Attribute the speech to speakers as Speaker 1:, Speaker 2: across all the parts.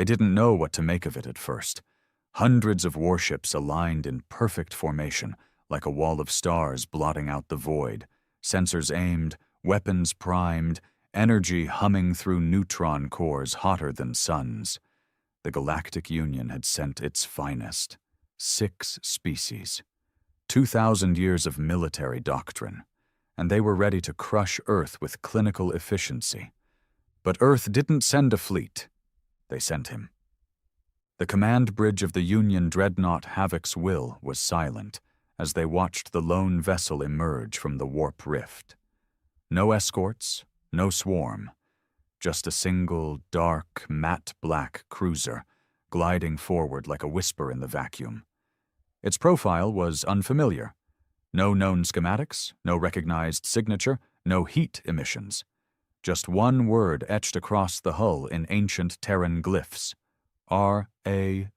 Speaker 1: They didn't know what to make of it at first. Hundreds of warships aligned in perfect formation, like a wall of stars blotting out the void, sensors aimed, weapons primed, energy humming through neutron cores hotter than suns. The Galactic Union had sent its finest. 6 species. 2,000 years of military doctrine. And they were ready to crush Earth with clinical efficiency. But Earth didn't send a fleet. They sent him. The command bridge of the Union dreadnought Havoc's Will was silent as they watched the lone vessel emerge from the warp rift. No escorts, no swarm, just a single, dark, matte black cruiser gliding forward like a whisper in the vacuum. Its profile was unfamiliar. No known schematics, no recognized signature, no heat emissions. Just one word etched across the hull in ancient Terran glyphs. R-A-V-E-N.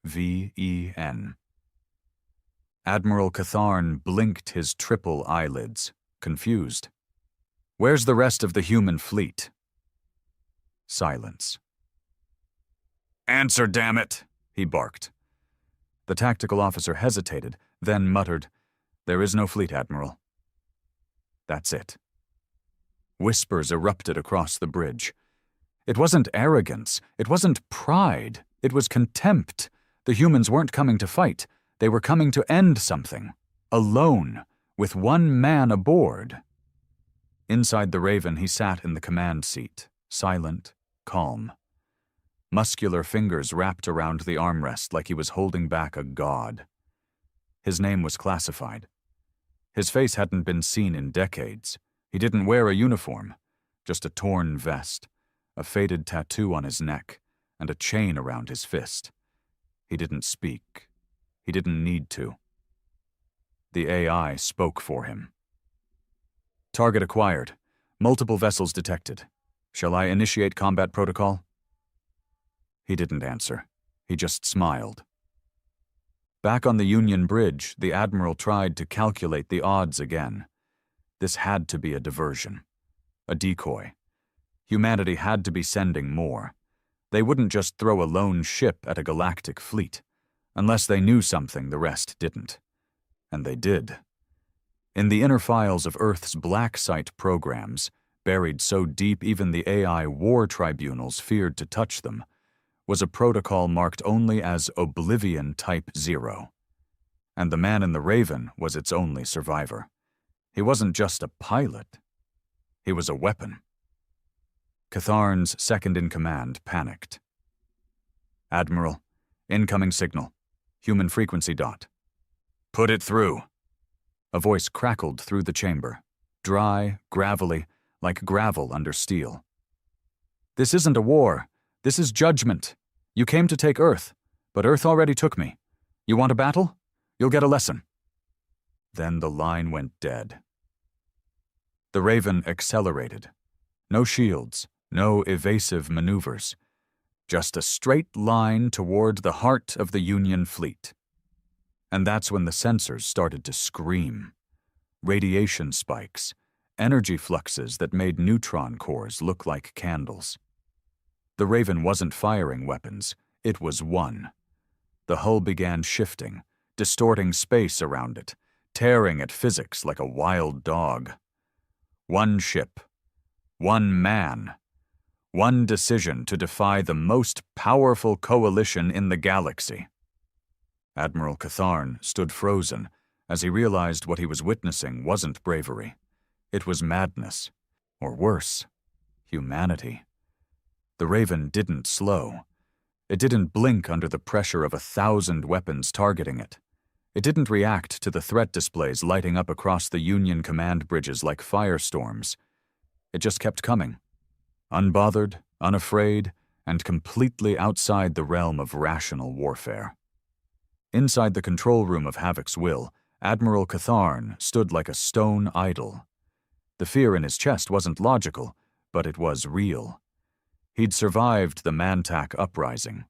Speaker 1: Admiral Catharn blinked his triple eyelids, confused. "Where's the rest of the human fleet?" Silence. "Answer, damn it!" he barked. The tactical officer hesitated, then muttered, "There is no fleet, Admiral." That's it. Whispers erupted across the bridge. It wasn't arrogance. It wasn't pride. It was contempt. The humans weren't coming to fight. They were coming to end something. Alone, with one man aboard. Inside the Raven, he sat in the command seat, silent, calm. Muscular fingers wrapped around the armrest like he was holding back a god. His name was classified. His face hadn't been seen in decades. He didn't wear a uniform, just a torn vest, a faded tattoo on his neck, and a chain around his fist. He didn't speak. He didn't need to. The AI spoke for him. "Target acquired. Multiple vessels detected. Shall I initiate combat protocol?" He didn't answer. He just smiled. Back on the Union Bridge, the Admiral tried to calculate the odds again. This had to be a diversion. A decoy. Humanity had to be sending more. They wouldn't just throw a lone ship at a galactic fleet, unless they knew something the rest didn't. And they did. In the inner files of Earth's black site programs, buried so deep even the AI war tribunals feared to touch them, was a protocol marked only as Oblivion Type 0. And the man in the Raven was its only survivor. He wasn't just a pilot. He was a weapon. Catharn's second-in-command panicked. "Admiral, incoming signal. Human frequency dot." "Put it through." A voice crackled through the chamber, dry, gravelly, like gravel under steel. "This isn't a war. This is judgment. You came to take Earth, but Earth already took me. You want a battle? You'll get a lesson." Then the line went dead. The Raven accelerated. No shields, no evasive maneuvers. Just a straight line toward the heart of the Union fleet. And that's when the sensors started to scream. Radiation spikes, energy fluxes that made neutron cores look like candles. The Raven wasn't firing weapons, it was one. The hull began shifting, distorting space around it, tearing at physics like a wild dog. One ship, one man, one decision to defy the most powerful coalition in the galaxy. Admiral Catharn stood frozen as he realized what he was witnessing wasn't bravery. It was madness, or worse, humanity. The Raven didn't slow. It didn't blink under the pressure of 1,000 weapons targeting it. It didn't react to the threat displays lighting up across the Union command bridges like firestorms. It just kept coming, unbothered, unafraid, and completely outside the realm of rational warfare. Inside the control room of Havoc's Will, Admiral Catharn stood like a stone idol. The fear in his chest wasn't logical, but it was real. He'd survived the Mantak uprising,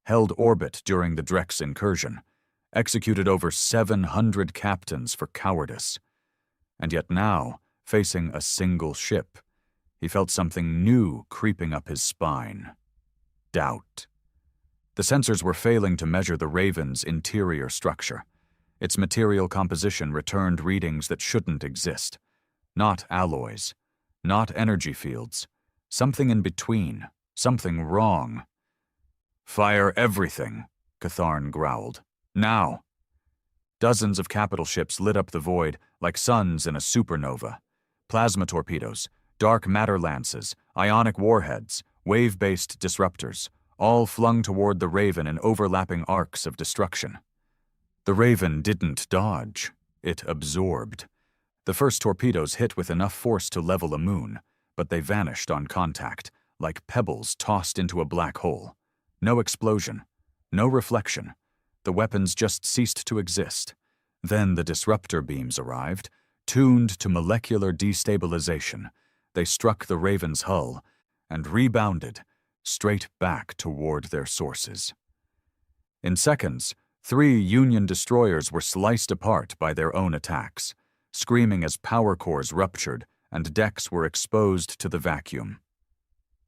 Speaker 1: held orbit during the Drex incursion, executed over 700 captains for cowardice. And yet now, facing a single ship, he felt something new creeping up his spine. Doubt. The sensors were failing to measure the Raven's interior structure. Its material composition returned readings that shouldn't exist. Not alloys, not energy fields, something in between, something wrong. "Fire everything," Catharn growled. "Now!" Dozens of capital ships lit up the void like suns in a supernova. Plasma torpedoes, dark matter lances, ionic warheads, wave-based disruptors, all flung toward the Raven in overlapping arcs of destruction. The Raven didn't dodge. It absorbed. The first torpedoes hit with enough force to level a moon, but they vanished on contact, like pebbles tossed into a black hole. No explosion, no reflection. The weapons just ceased to exist. Then the disruptor beams arrived, tuned to molecular destabilization. They struck the Raven's hull and rebounded straight back toward their sources. In seconds, 3 Union destroyers were sliced apart by their own attacks, screaming as power cores ruptured and decks were exposed to the vacuum.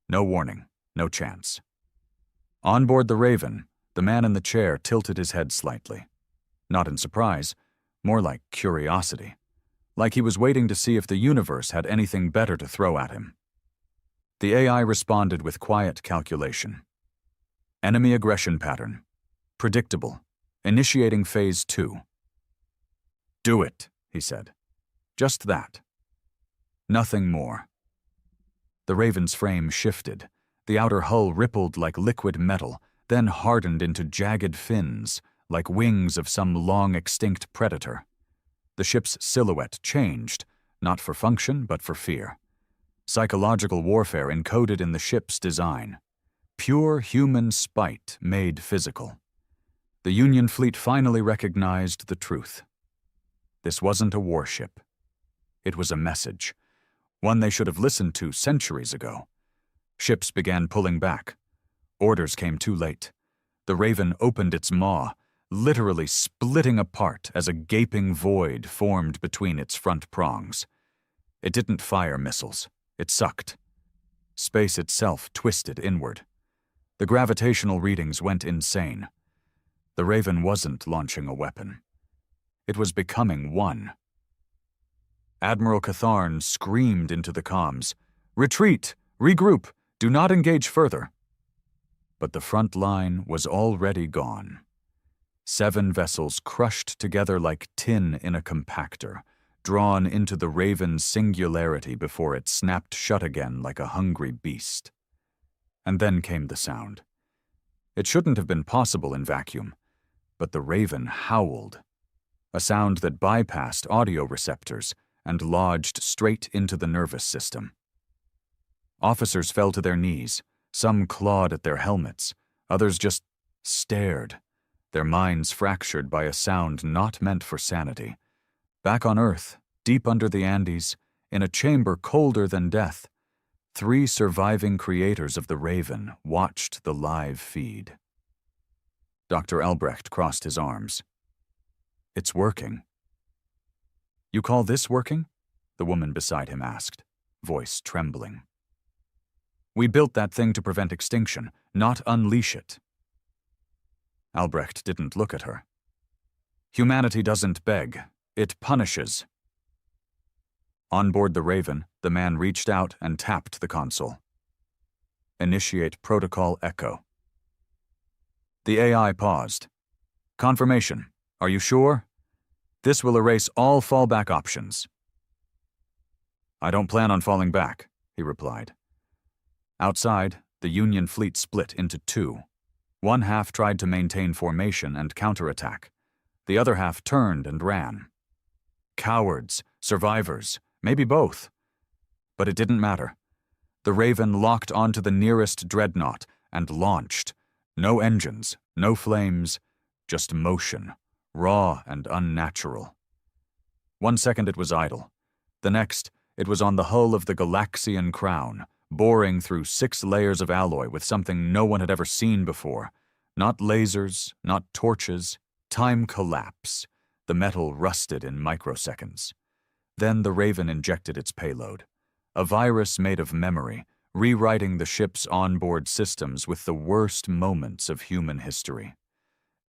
Speaker 1: No warning, no chance. On board the Raven, the man in the chair tilted his head slightly. Not in surprise, more like curiosity. Like he was waiting to see if the universe had anything better to throw at him. The AI responded with quiet calculation. Enemy aggression pattern. Predictable. Initiating phase 2. "Do it," he said. Just that. Nothing more. The Raven's frame shifted. The outer hull rippled like liquid metal, then hardened into jagged fins, like wings of some long-extinct predator. The ship's silhouette changed, not for function, but for fear. Psychological warfare encoded in the ship's design. Pure human spite made physical. The Union fleet finally recognized the truth. This wasn't a warship. It was a message, one they should have listened to centuries ago. Ships began pulling back. Orders came too late. The Raven opened its maw, literally splitting apart as a gaping void formed between its front prongs. It didn't fire missiles. It sucked. Space itself twisted inward. The gravitational readings went insane. The Raven wasn't launching a weapon. It was becoming one. Admiral Catharn screamed into the comms, "Retreat! Regroup! Do not engage further!" But the front line was already gone. 7 vessels crushed together like tin in a compactor, drawn into the Raven's singularity before it snapped shut again like a hungry beast. And then came the sound. It shouldn't have been possible in vacuum, but the Raven howled. A sound that bypassed audio receptors and lodged straight into the nervous system. Officers fell to their knees. Some clawed at their helmets. Others just stared, their minds fractured by a sound not meant for sanity. Back on Earth, deep under the Andes, in a chamber colder than death, 3 surviving creators of the Raven watched the live feed. Dr. Albrecht crossed his arms. "It's working." "You call this working?" the woman beside him asked, voice trembling. "We built that thing to prevent extinction, not unleash it." Albrecht didn't look at her. "Humanity doesn't beg, it punishes." On board the Raven, the man reached out and tapped the console. "Initiate Protocol Echo." The AI paused. "Confirmation. Are you sure? This will erase all fallback options." "I don't plan on falling back," he replied. Outside, the Union fleet split into 2. One half tried to maintain formation and counterattack. The other half turned and ran. Cowards, survivors, maybe both. But it didn't matter. The Raven locked onto the nearest dreadnought and launched. No engines, no flames, just motion, raw and unnatural. 1 second it was idle. The next, it was on the hull of the Galaxian Crown, boring through 6 layers of alloy with something no one had ever seen before. Not lasers, not torches, time collapse. The metal rusted in microseconds. Then the Raven injected its payload. A virus made of memory, rewriting the ship's onboard systems with the worst moments of human history.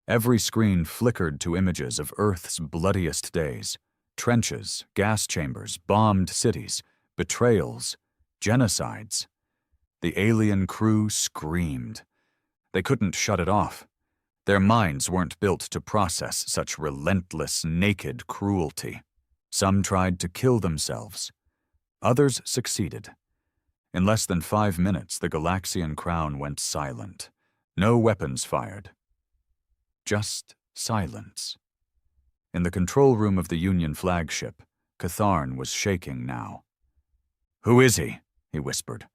Speaker 1: Every screen flickered to images of Earth's bloodiest days: trenches, gas chambers, bombed cities, betrayals, genocides. The alien crew screamed. They couldn't shut it off. Their minds weren't built to process such relentless, naked cruelty. Some tried to kill themselves. Others succeeded. In less than 5 minutes, the Galaxian crown went silent. No weapons fired. Just silence. In the control room of the Union flagship, Catharn was shaking now. "Who is he?" he whispered.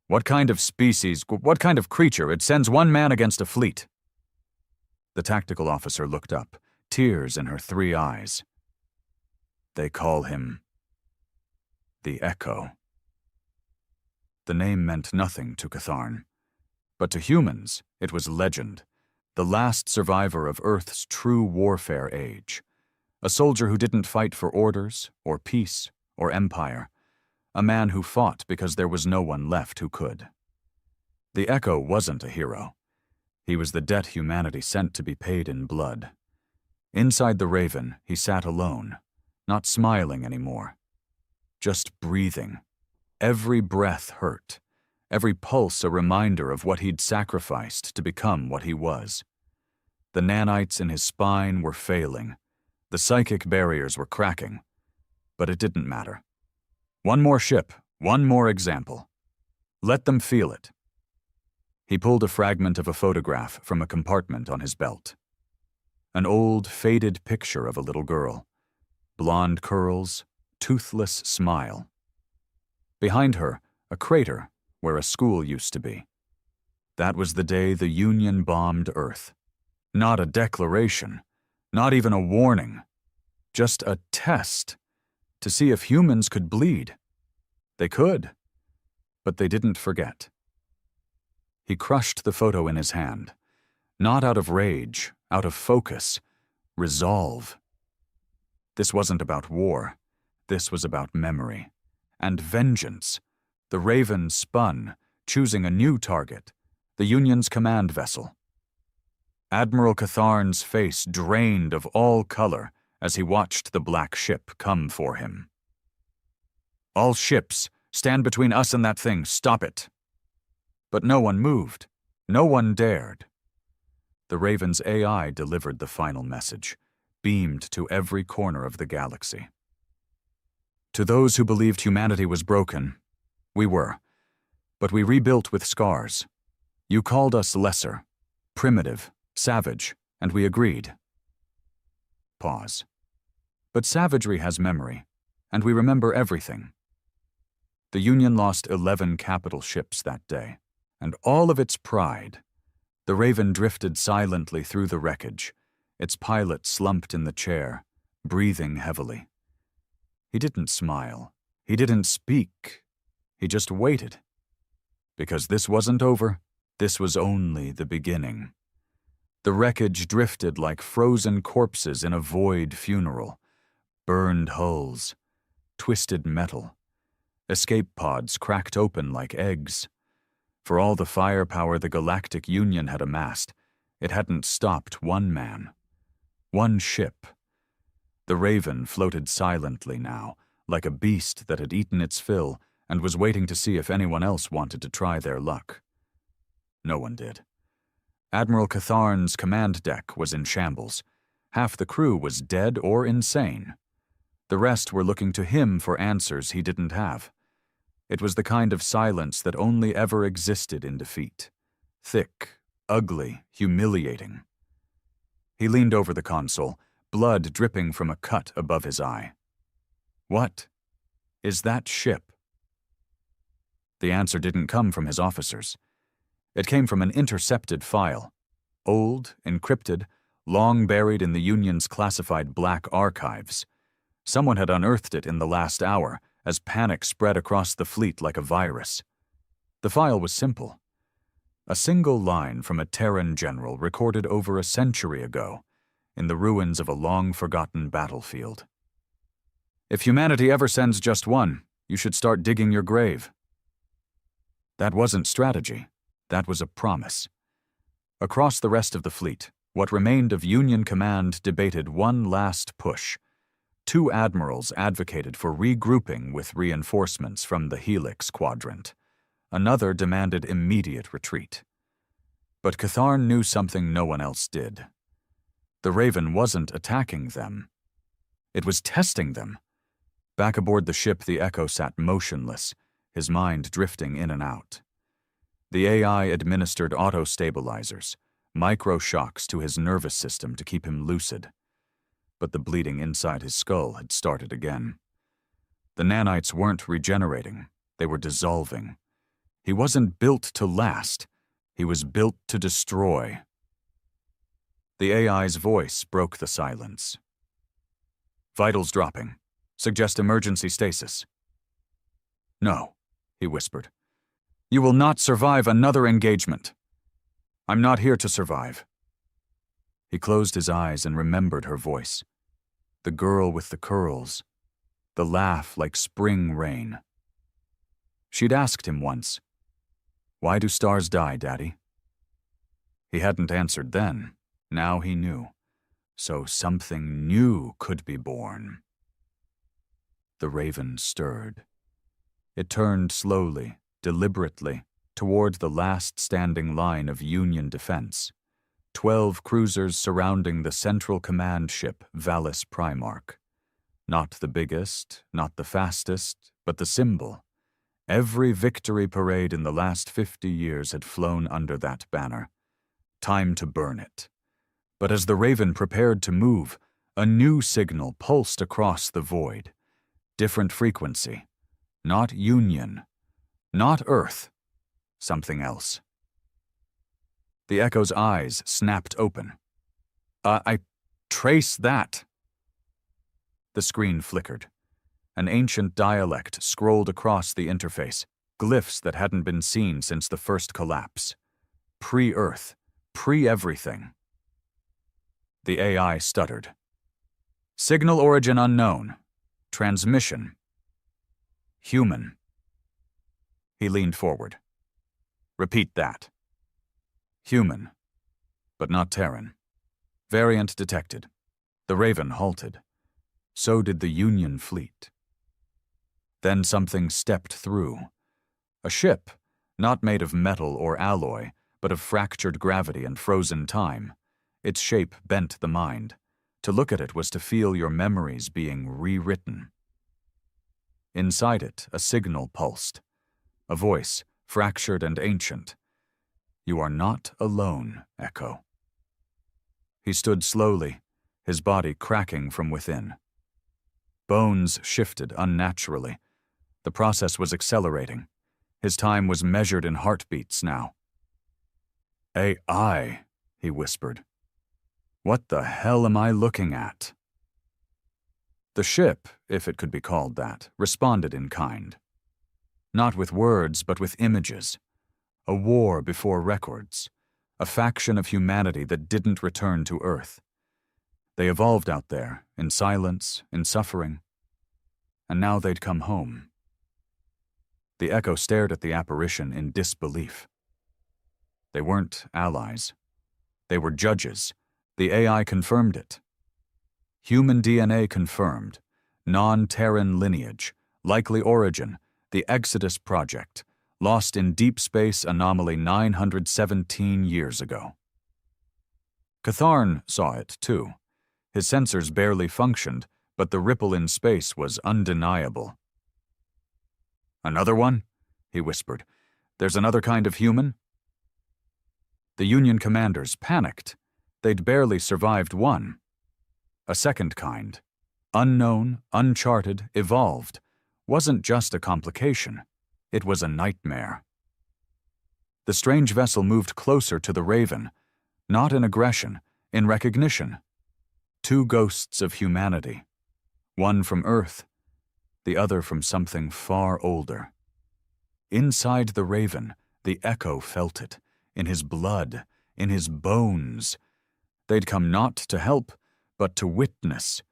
Speaker 1: "What kind of species, what kind of creature? It sends one man against a fleet." The tactical officer looked up, tears in her 3 eyes. "They call him the Echo." The name meant nothing to Catharn, but to humans it was legend, the last survivor of Earth's true warfare age, a soldier who didn't fight for orders or peace or empire, a man who fought because there was no one left who could. The Echo wasn't a hero. He was the debt humanity sent to be paid in blood. Inside the Raven, he sat alone, not smiling anymore, just breathing. Every breath hurt, every pulse a reminder of what he'd sacrificed to become what he was. The nanites in his spine were failing. The psychic barriers were cracking. But it didn't matter. One more ship, one more example. Let them feel it. He pulled a fragment of a photograph from a compartment on his belt. An old, faded picture of a little girl. Blonde curls, toothless smile. Behind her, a crater where a school used to be. That was the day the Union bombed Earth. Not a declaration, not even a warning, just a test to see if humans could bleed. They could, but they didn't forget. He crushed the photo in his hand, not out of rage, out of focus, resolve. This wasn't about war. This was about memory. And vengeance. The Raven spun, choosing a new target, the Union's command vessel. Admiral Catharn's face drained of all color as he watched the black ship come for him. "All ships, stand between us and that thing, stop it." But no one moved. No one dared. The Raven's AI delivered the final message, beamed to every corner of the galaxy. To those who believed humanity was broken, we were. But we rebuilt with scars. You called us lesser, primitive, savage, and we agreed. Pause. But savagery has memory, and we remember everything. The Union lost 11 capital ships that day, and all of its pride. The Raven drifted silently through the wreckage, its pilot slumped in the chair, breathing heavily. He didn't smile. He didn't speak. He just waited. Because this wasn't over, this was only the beginning. The wreckage drifted like frozen corpses in a void funeral. Burned hulls, twisted metal. Escape pods cracked open like eggs. For all the firepower the Galactic Union had amassed, it hadn't stopped one man. One ship. The Raven floated silently now, like a beast that had eaten its fill and was waiting to see if anyone else wanted to try their luck. No one did. Admiral Catharn's command deck was in shambles. Half the crew was dead or insane. The rest were looking to him for answers he didn't have. It was the kind of silence that only ever existed in defeat. Thick, ugly, humiliating. He leaned over the console, blood dripping from a cut above his eye. What is that ship? The answer didn't come from his officers. It came from an intercepted file. Old, encrypted, long buried in the Union's classified black archives. Someone had unearthed it in the last hour, as panic spread across the fleet like a virus. The file was simple. A single line from a Terran general recorded over a century ago, in the ruins of a long-forgotten battlefield. If humanity ever sends just one, you should start digging your grave. That wasn't strategy. That was a promise. Across the rest of the fleet, what remained of Union Command debated one last push. Two admirals advocated for regrouping with reinforcements from the Helix Quadrant. Another demanded immediate retreat. But Catharn knew something no one else did. The Raven wasn't attacking them. It was testing them. Back aboard the ship, the Echo sat motionless, his mind drifting in and out. The AI administered auto-stabilizers, micro-shocks to his nervous system to keep him lucid. But the bleeding inside his skull had started again. The nanites weren't regenerating, they were dissolving. He wasn't built to last, he was built to destroy. The AI's voice broke the silence. Vitals dropping. Suggest emergency stasis. No, he whispered. You will not survive another engagement. I'm not here to survive. He closed his eyes and remembered her voice. The girl with the curls. The laugh like spring rain. She'd asked him once, "Why do stars die, Daddy?" He hadn't answered then. Now he knew. So something new could be born. The Raven stirred. It turned slowly, deliberately, toward the last standing line of Union defense. 12 cruisers surrounding the Central Command ship Vallis Primarch. Not the biggest, not the fastest, but the symbol. Every victory parade in the last 50 years had flown under that banner. Time to burn it. But as the Raven prepared to move, a new signal pulsed across the void. Different frequency. Not Union. Not Earth. Something else. The Echo's eyes snapped open. I trace that. The screen flickered. An ancient dialect scrolled across the interface, glyphs that hadn't been seen since the first collapse. Pre-Earth. Pre-everything. The AI stuttered. Signal origin unknown. Transmission. Human. He leaned forward. Repeat that. Human, but not Terran. Variant detected. The Raven halted. So did the Union fleet. Then something stepped through. A ship, not made of metal or alloy, but of fractured gravity and frozen time. Its shape bent the mind. To look at it was to feel your memories being rewritten. Inside it, a signal pulsed. A voice, fractured and ancient. You are not alone, Echo. He stood slowly, his body cracking from within. Bones shifted unnaturally. The process was accelerating. His time was measured in heartbeats now. AI, he whispered. What the hell am I looking at? The ship, if it could be called that, responded in kind. Not with words, but with images. A war before records. A faction of humanity that didn't return to Earth. They evolved out there, in silence, in suffering. And now they'd come home. The Echo stared at the apparition in disbelief. They weren't allies. They were judges. The AI confirmed it. Human DNA confirmed. Non-Terran lineage. Likely origin. The Exodus Project. Lost in deep space anomaly 917 years ago. Catharn saw it, too. His sensors barely functioned, but the ripple in space was undeniable. Another one? He whispered. There's another kind of human? The Union commanders panicked. They'd barely survived one. A second kind, unknown, uncharted, evolved, wasn't just a complication. It was a nightmare. The strange vessel moved closer to the Raven, not in aggression, in recognition. Two ghosts of humanity, one from Earth, the other from something far older. Inside the Raven, the Echo felt it, in his blood, in his bones. They'd come not to help, but to witness.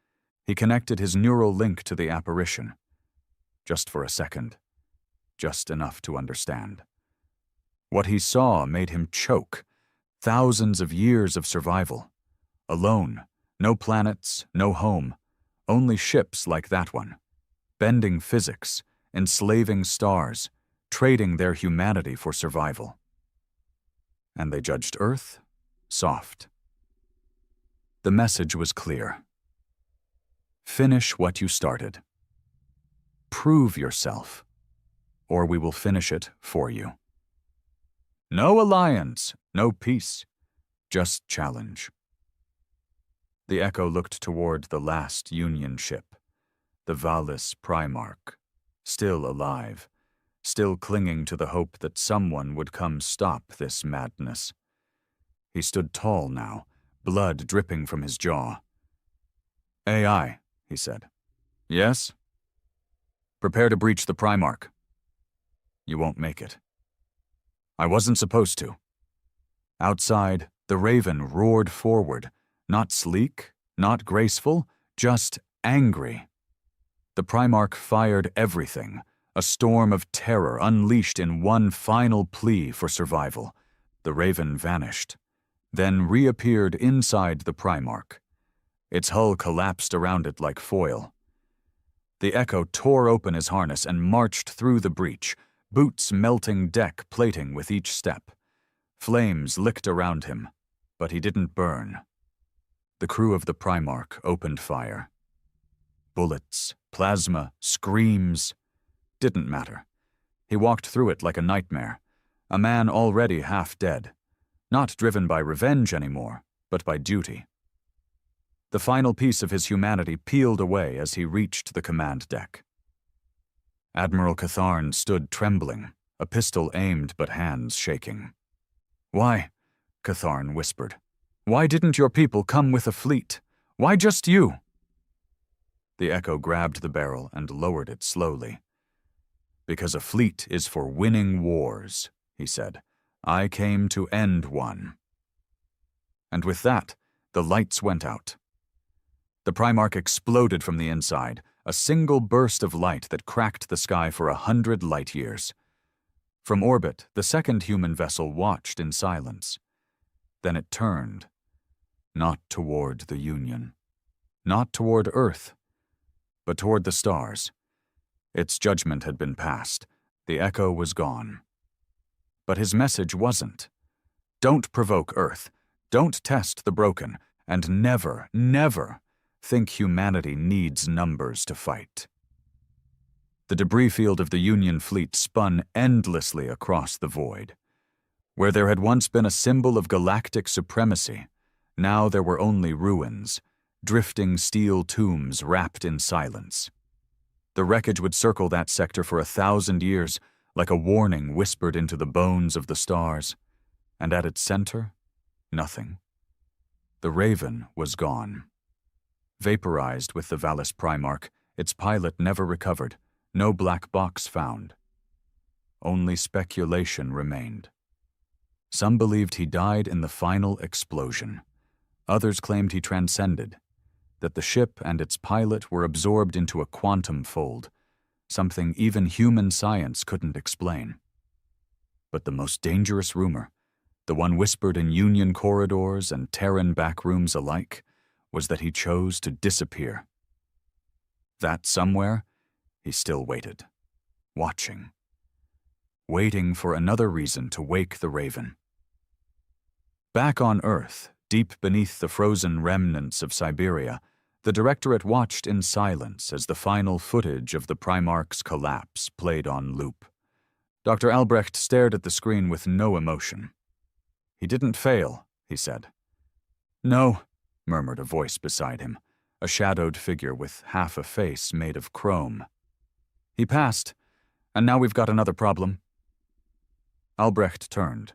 Speaker 1: He connected his neural link to the apparition. Just for a second. Just enough to understand. What he saw made him choke. Thousands of years of survival. Alone, no planets, no home, only ships like that one, bending physics, enslaving stars, trading their humanity for survival. And they judged Earth soft. The message was clear. Finish what you started. Prove yourself, or we will finish it for you. No alliance, no peace, just challenge. The Echo looked toward the last Union ship, the Valis Primarch, still alive, still clinging to the hope that someone would come stop this madness. He stood tall now, blood dripping from his jaw. AI, he said. Yes? Prepare to breach the Primarch. You won't make it. I wasn't supposed to. Outside, the Raven roared forward, not sleek, not graceful, just angry. The Primarch fired everything, a storm of terror unleashed in one final plea for survival. The Raven vanished, then reappeared inside the Primarch. Its hull collapsed around it like foil. The Echo tore open his harness and marched through the breach, boots melting deck plating with each step. Flames licked around him, but he didn't burn. The crew of the Primarch opened fire. Bullets, plasma, screams. Didn't matter. He walked through it like a nightmare, a man already half dead, not driven by revenge anymore, but by duty. The final piece of his humanity peeled away as he reached the command deck. Admiral Catharn stood trembling, a pistol aimed but hands shaking. Why? Catharn whispered. Why didn't your people come with a fleet? Why just you? The Echo grabbed the barrel and lowered it slowly. Because a fleet is for winning wars, he said. I came to end one. And with that, the lights went out. The Primarch exploded from the inside, a single burst of light that cracked the sky for 100 light years. From orbit, the second human vessel watched in silence. Then it turned, not toward the Union, not toward Earth, but toward the stars. Its judgment had been passed. The Echo was gone. But his message wasn't. Don't provoke Earth, don't test the broken, and never, never think humanity needs numbers to fight. The debris field of the Union fleet spun endlessly across the void. Where there had once been a symbol of galactic supremacy, now there were only ruins, drifting steel tombs wrapped in silence. The wreckage would circle that sector for 1,000 years, like a warning whispered into the bones of the stars. And at its center, nothing. The Raven was gone. Vaporized with the Valis Primarch, its pilot never recovered, no black box found. Only speculation remained. Some believed he died in the final explosion. Others claimed he transcended, that the ship and its pilot were absorbed into a quantum fold, something even human science couldn't explain. But the most dangerous rumor, the one whispered in Union corridors and Terran backrooms alike, was that he chose to disappear. That somewhere, he still waited, watching, waiting for another reason to wake the Raven. Back on Earth, deep beneath the frozen remnants of Siberia, the Directorate watched in silence as the final footage of the Primarch's collapse played on loop. Dr. Albrecht stared at the screen with no emotion. He didn't fail, he said. No, murmured a voice beside him, a shadowed figure with half a face made of chrome. He passed, and now we've got another problem. Albrecht turned.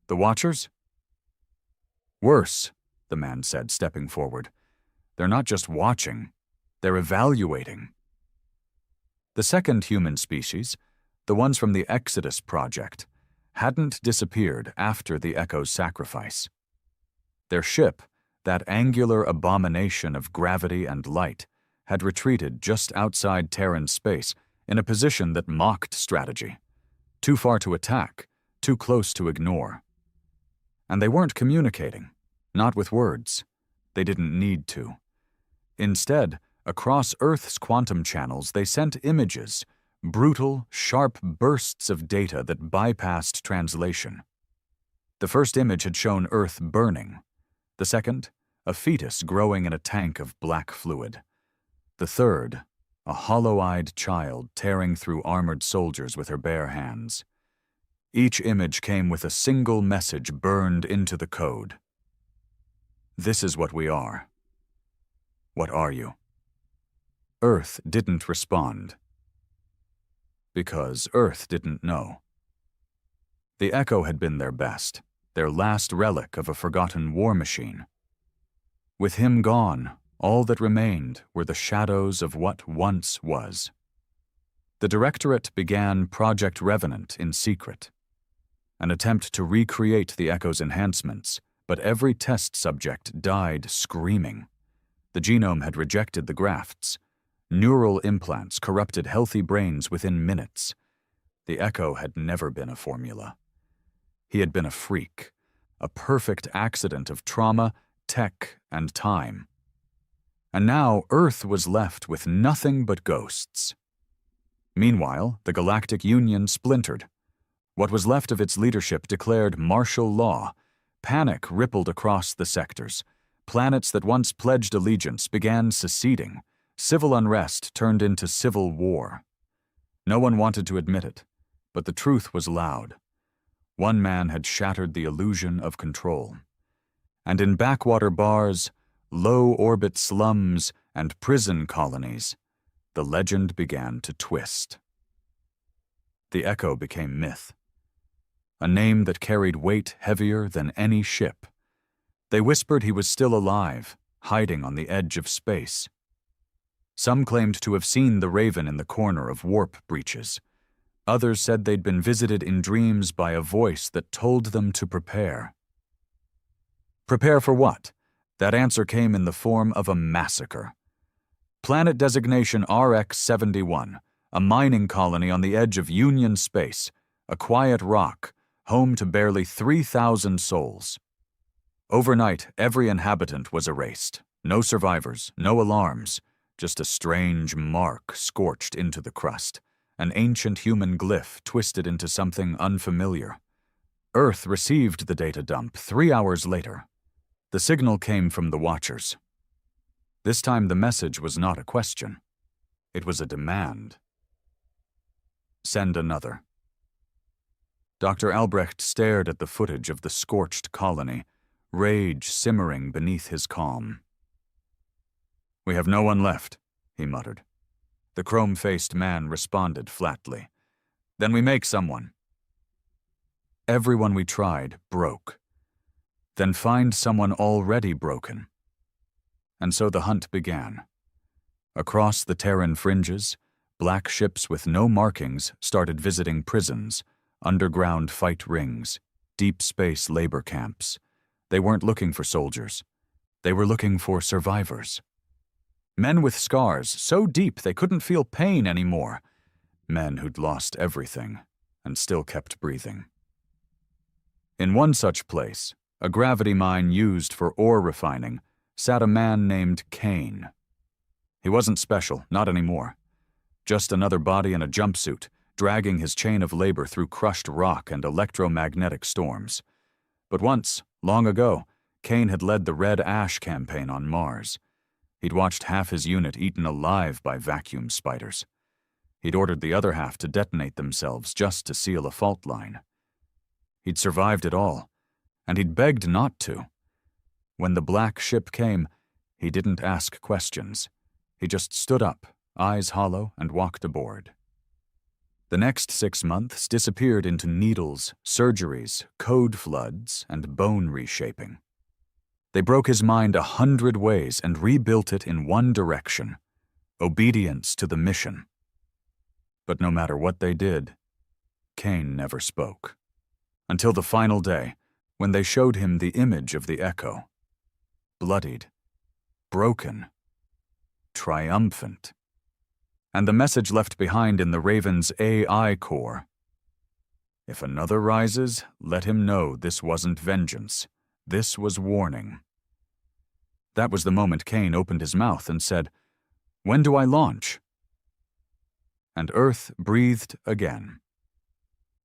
Speaker 1: The Watchers? Worse, the man said, stepping forward. They're not just watching, they're evaluating. The second human species, the ones from the Exodus Project, hadn't disappeared after the Echo's sacrifice. Their ship, that angular abomination of gravity and light, had retreated just outside Terran space in a position that mocked strategy. Too far to attack, too close to ignore. And they weren't communicating, not with words. They didn't need to. Instead, across Earth's quantum channels, they sent images, brutal, sharp bursts of data that bypassed translation. The first image had shown Earth burning. The second, a fetus growing in a tank of black fluid. The third, a hollow-eyed child tearing through armored soldiers with her bare hands. Each image came with a single message burned into the code. This is what we are. What are you? Earth didn't respond. Because Earth didn't know. The Echo had been their best, their last relic of a forgotten war machine. With him gone, all that remained were the shadows of what once was. The Directorate began Project Revenant in secret, an attempt to recreate the Echo's enhancements, but every test subject died screaming. The genome had rejected the grafts. Neural implants corrupted healthy brains within minutes. The Echo had never been a formula. He had been a freak, a perfect accident of trauma, tech, and time. And now Earth was left with nothing but ghosts. Meanwhile, the Galactic Union splintered. What was left of its leadership declared martial law. Panic rippled across the sectors. Planets that once pledged allegiance began seceding. Civil unrest turned into civil war. No one wanted to admit it, but the truth was loud. One man had shattered the illusion of control. And in backwater bars, low-orbit slums, and prison colonies, the legend began to twist. The Echo became myth, a name that carried weight heavier than any ship. They whispered he was still alive, hiding on the edge of space. Some claimed to have seen the Raven in the corner of warp breaches. Others said they'd been visited in dreams by a voice that told them to prepare. Prepare for what? That answer came in the form of a massacre. Planet designation RX-71, a mining colony on the edge of Union space, a quiet rock, home to barely 3,000 souls. Overnight, every inhabitant was erased. No survivors, no alarms, just a strange mark scorched into the crust, an ancient human glyph twisted into something unfamiliar. Earth received the data dump 3 hours later. The signal came from the Watchers. This time the message was not a question. It was a demand. Send another. Dr. Albrecht stared at the footage of the scorched colony, rage simmering beneath his calm. We have no one left, he muttered. The chrome-faced man responded flatly. Then we make someone. Everyone we tried broke. Then find someone already broken. And so the hunt began. Across the Terran fringes, black ships with no markings started visiting prisons, underground fight rings, deep space labor camps. They weren't looking for soldiers. They were looking for survivors. Men with scars so deep they couldn't feel pain anymore. Men who'd lost everything and still kept breathing. In one such place, a gravity mine used for ore refining, sat a man named Kane. He wasn't special, not anymore. Just another body in a jumpsuit, dragging his chain of labor through crushed rock and electromagnetic storms. But once, long ago, Kane had led the Red Ash campaign on Mars. He'd watched half his unit eaten alive by vacuum spiders. He'd ordered the other half to detonate themselves just to seal a fault line. He'd survived it all, and he'd begged not to. When the black ship came, he didn't ask questions. He just stood up, eyes hollow, and walked aboard. The next 6 months disappeared into needles, surgeries, code floods, and bone reshaping. They broke his mind 100 ways and rebuilt it in one direction: obedience to the mission. But no matter what they did, Kane never spoke. Until the final day, when they showed him the image of the Echo. Bloodied, broken, triumphant. And the message left behind in the Raven's AI core: If another rises, let him know this wasn't vengeance. This was warning. That was the moment Kane opened his mouth and said, "When do I launch?" And Earth breathed again.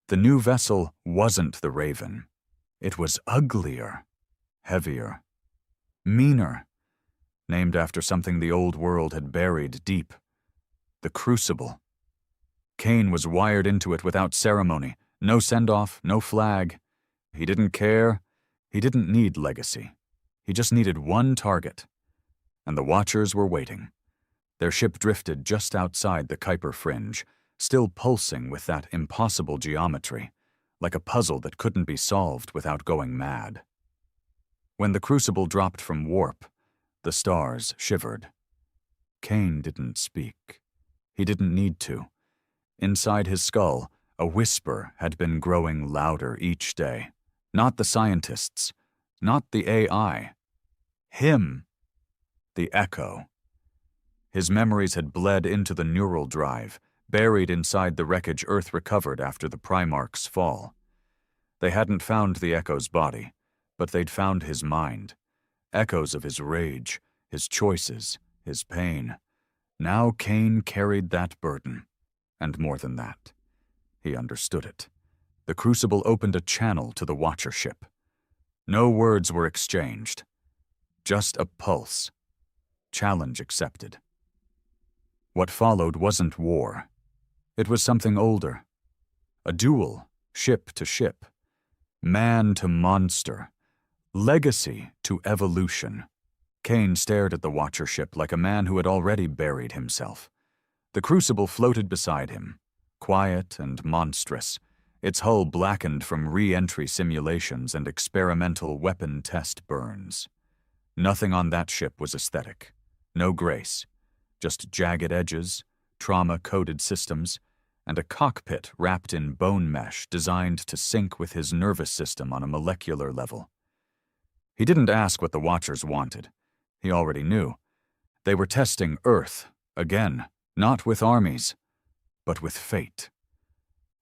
Speaker 1: The new vessel wasn't the Raven. It was uglier, heavier, meaner, named after something the old world had buried deep. The Crucible. Kane was wired into it without ceremony. No send-off, no flag. He didn't care. He didn't need legacy. He just needed one target. And the Watchers were waiting. Their ship drifted just outside the Kuiper fringe, still pulsing with that impossible geometry, like a puzzle that couldn't be solved without going mad. When the Crucible dropped from warp, the stars shivered. Kane didn't speak. He didn't need to. Inside his skull, a whisper had been growing louder each day. Not the scientists, not the AI. Him. The echo. His memories had bled into the neural drive, buried inside the wreckage Earth recovered after the Primarch's fall. They hadn't found the echo's body, but they'd found his mind. Echoes of his rage, his choices, his pain. Now Kane carried that burden. And more than that. He understood it. The Crucible opened a channel to the Watcher ship. No words were exchanged. Just a pulse. Challenge accepted. What followed wasn't war. It was something older. A duel, ship to ship. Man to monster. Legacy to evolution. Kane stared at the Watcher ship like a man who had already buried himself. The Crucible floated beside him, quiet and monstrous, its hull blackened from re-entry simulations and experimental weapon test burns. Nothing on that ship was aesthetic. No grace. Just jagged edges, trauma-coded systems, and a cockpit wrapped in bone mesh designed to sync with his nervous system on a molecular level. He didn't ask what the Watchers wanted. He already knew. They were testing Earth, again, not with armies, but with fate.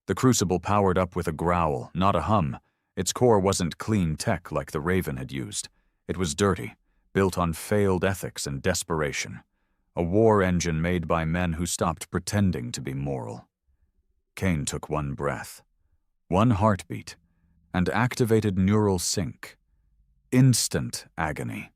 Speaker 1: The Crucible powered up with a growl, not a hum. Its core wasn't clean tech like the Raven had used. It was dirty, built on failed ethics and desperation. A war engine made by men who stopped pretending to be moral. Kane took one breath, one heartbeat, and activated neural sync. Instant agony.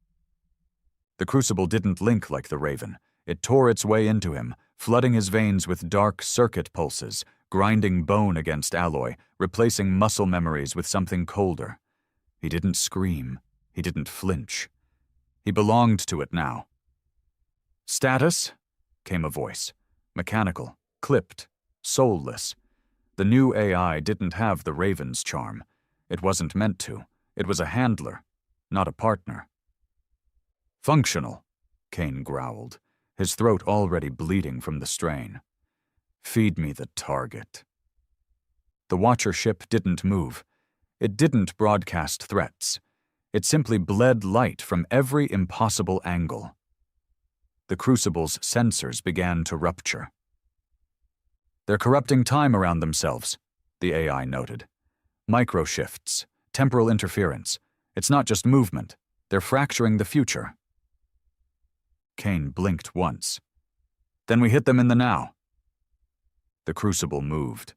Speaker 1: The Crucible didn't link like the Raven. It tore its way into him, flooding his veins with dark circuit pulses, grinding bone against alloy, replacing muscle memories with something colder. He didn't scream. He didn't flinch. He belonged to it now. "Status?" came a voice. Mechanical, clipped, soulless. The new AI didn't have the Raven's charm. It wasn't meant to. It was a handler, not a partner. "Functional," Kane growled, his throat already bleeding from the strain. "Feed me the target." The Watcher ship didn't move. It didn't broadcast threats. It simply bled light from every impossible angle. The Crucible's sensors began to rupture. "They're corrupting time around themselves," the AI noted. "Microshifts, temporal interference. It's not just movement. They're fracturing the future." Kane blinked once. "Then we hit them in the now." The Crucible moved.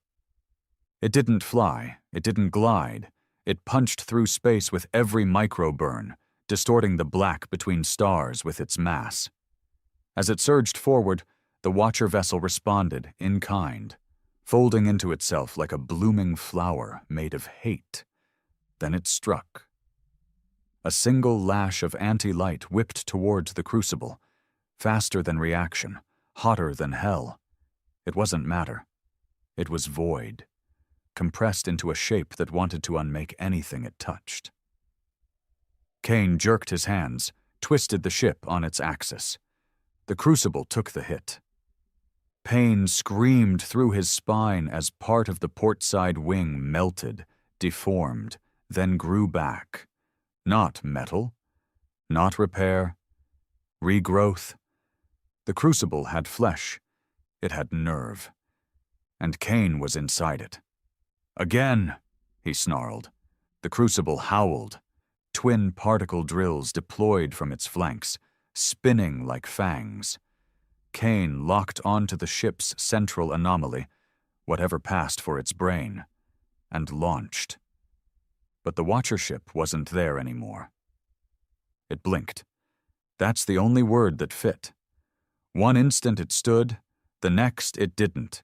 Speaker 1: It didn't fly. It didn't glide. It punched through space with every microburn, distorting the black between stars with its mass. As it surged forward, the Watcher vessel responded in kind, folding into itself like a blooming flower made of hate. Then it struck. A single lash of anti-light whipped towards the Crucible, faster than reaction, hotter than hell. It wasn't matter. It was void, compressed into a shape that wanted to unmake anything it touched. Kane jerked his hands, twisted the ship on its axis. The Crucible took the hit. Pain screamed through his spine as part of the portside wing melted, deformed, then grew back. Not metal, not repair, regrowth. The Crucible had flesh. It had nerve. And Kane was inside it. Again, he snarled. The crucible howled. Twin particle drills deployed from its flanks, spinning like fangs. Kane locked onto the ship's central anomaly, whatever passed for its brain, and launched. But the Watcher ship wasn't there anymore. It blinked. That's the only word that fit. One instant it stood, the next it didn't.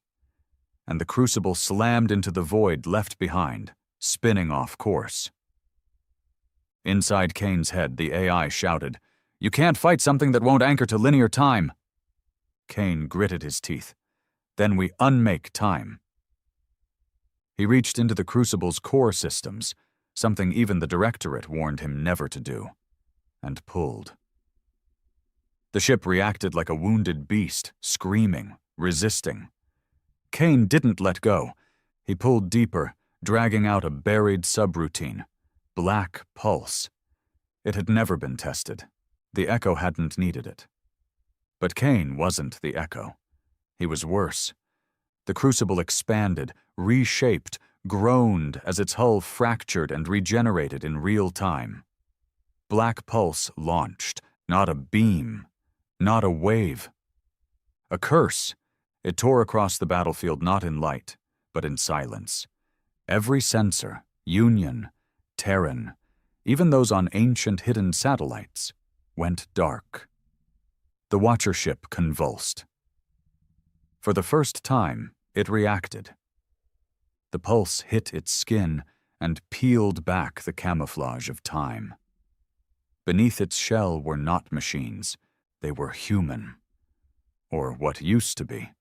Speaker 1: And the crucible slammed into the void left behind, spinning off course. Inside Kane's head, the AI shouted, "You can't fight something that won't anchor to linear time." Kane gritted his teeth. "Then we unmake time." He reached into the crucible's core systems, something even the Directorate warned him never to do, and pulled. The ship reacted like a wounded beast, screaming, resisting. Kane didn't let go. He pulled deeper, dragging out a buried subroutine. Black pulse. It had never been tested. The echo hadn't needed it. But Kane wasn't the echo. He was worse. The crucible expanded, reshaped, groaned as its hull fractured and regenerated in real time. Black pulse launched, not a beam, not a wave. A curse. It tore across the battlefield not in light, but in silence. Every sensor, Union, Terran, even those on ancient hidden satellites, went dark. The Watcher ship convulsed. For the first time, it reacted. The pulse hit its skin and peeled back the camouflage of time. Beneath its shell were not machines. They were human. Or what used to be.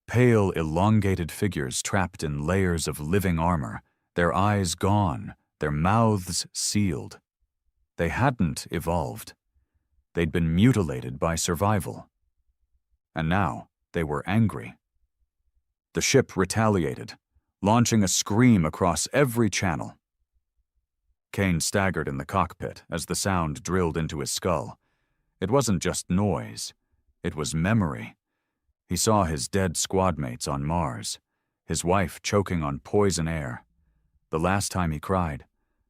Speaker 1: Pale, elongated figures trapped in layers of living armor, their eyes gone, their mouths sealed. They hadn't evolved. They'd been mutilated by survival. And now they were angry. The ship retaliated, launching a scream across every channel. Kane staggered in the cockpit as the sound drilled into his skull. It wasn't just noise. It was memory. He saw his dead squadmates on Mars, his wife choking on poison air. The last time he cried,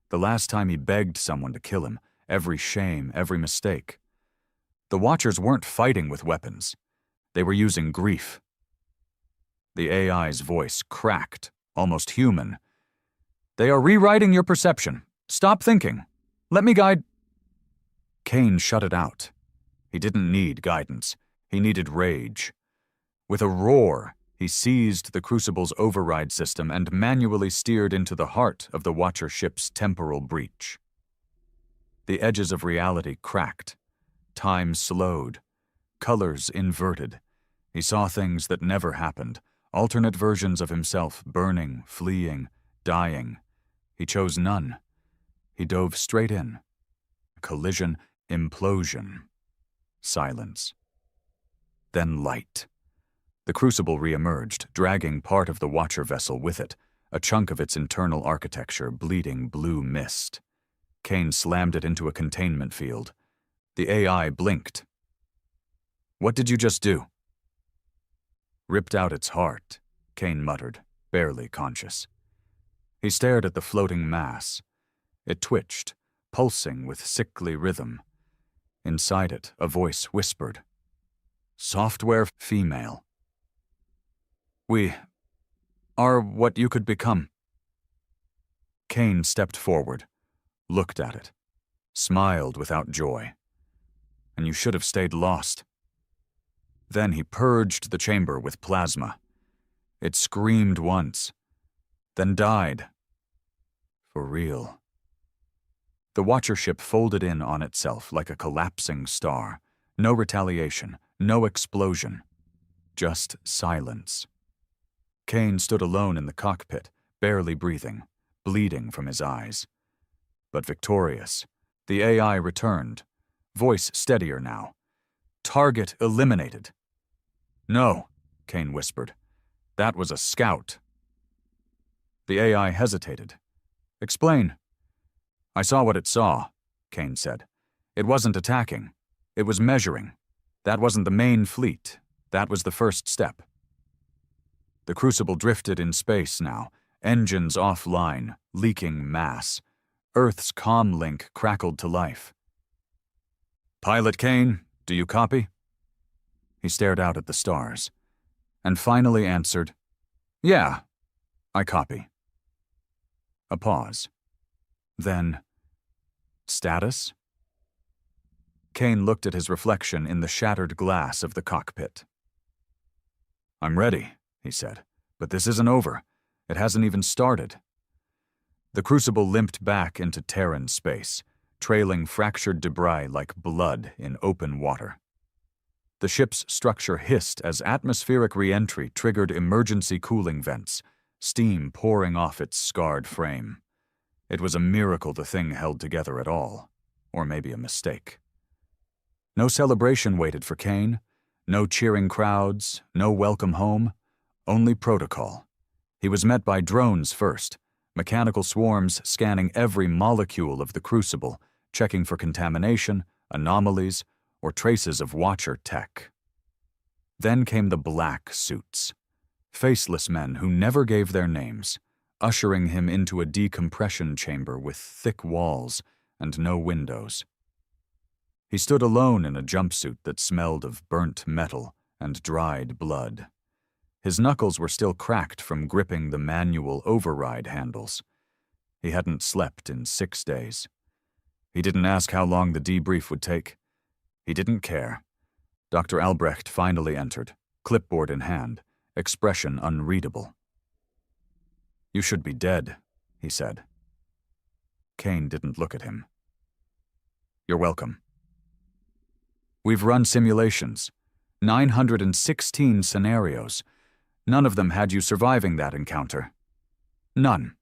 Speaker 1: the last time he begged someone to kill him, every shame, every mistake. The Watchers weren't fighting with weapons. They were using grief. The AI's voice cracked, almost human. "They are rewriting your perception. Stop thinking. Let me guide—" Kane shut it out. He didn't need guidance. He needed rage. With a roar, he seized the Crucible's override system and manually steered into the heart of the Watcher ship's temporal breach. The edges of reality cracked. Time slowed. Colors inverted. He saw things that never happened, alternate versions of himself burning, fleeing, dying. He chose none. He dove straight in. Collision, implosion. Silence. Then light. The Crucible reemerged, dragging part of the Watcher vessel with it, a chunk of its internal architecture bleeding blue mist. Kane slammed it into a containment field. The AI blinked. "What did you just do?" "Ripped out its heart," Kane muttered, barely conscious. He stared at the floating mass. It twitched, pulsing with sickly rhythm. Inside it, a voice whispered. "Software female. We are what you could become." Kane stepped forward, looked at it, smiled without joy. "And you should have stayed lost." Then he purged the chamber with plasma. It screamed once, then died. For real. The Watcher ship folded in on itself like a collapsing star. No retaliation, no explosion. Just silence. Kane stood alone in the cockpit, barely breathing, bleeding from his eyes. But victorious. The AI returned, voice steadier now. "Target eliminated." "No," Kane whispered. "That was a scout." The AI hesitated. "Explain." "I saw what it saw," Kane said. "It wasn't attacking. It was measuring. That wasn't the main fleet. That was the first step." The Crucible drifted in space now, engines offline, leaking mass. Earth's comm link crackled to life. "Pilot Kane, do you copy?" He stared out at the stars, and finally answered, "Yeah, I copy." A pause. Then, "Status?" Kane looked at his reflection in the shattered glass of the cockpit. "I'm ready," he said, "but this isn't over. It hasn't even started." The Crucible limped back into Terran space, trailing fractured debris like blood in open water. The ship's structure hissed as atmospheric re-entry triggered emergency cooling vents, steam pouring off its scarred frame. It was a miracle the thing held together at all, or maybe a mistake. No celebration waited for Kane, no cheering crowds, no welcome home, only protocol. He was met by drones first, mechanical swarms scanning every molecule of the Crucible, checking for contamination, anomalies, or traces of Watcher tech. Then came the black suits, faceless men who never gave their names, ushering him into a decompression chamber with thick walls and no windows. He stood alone in a jumpsuit that smelled of burnt metal and dried blood. His knuckles were still cracked from gripping the manual override handles. He hadn't slept in 6 days. He didn't ask how long the debrief would take. He didn't care. Dr. Albrecht finally entered, clipboard in hand, expression unreadable. "You should be dead," he said. Kane didn't look at him. "You're welcome. We've run simulations, 916 scenarios. None of them had you surviving that encounter. None."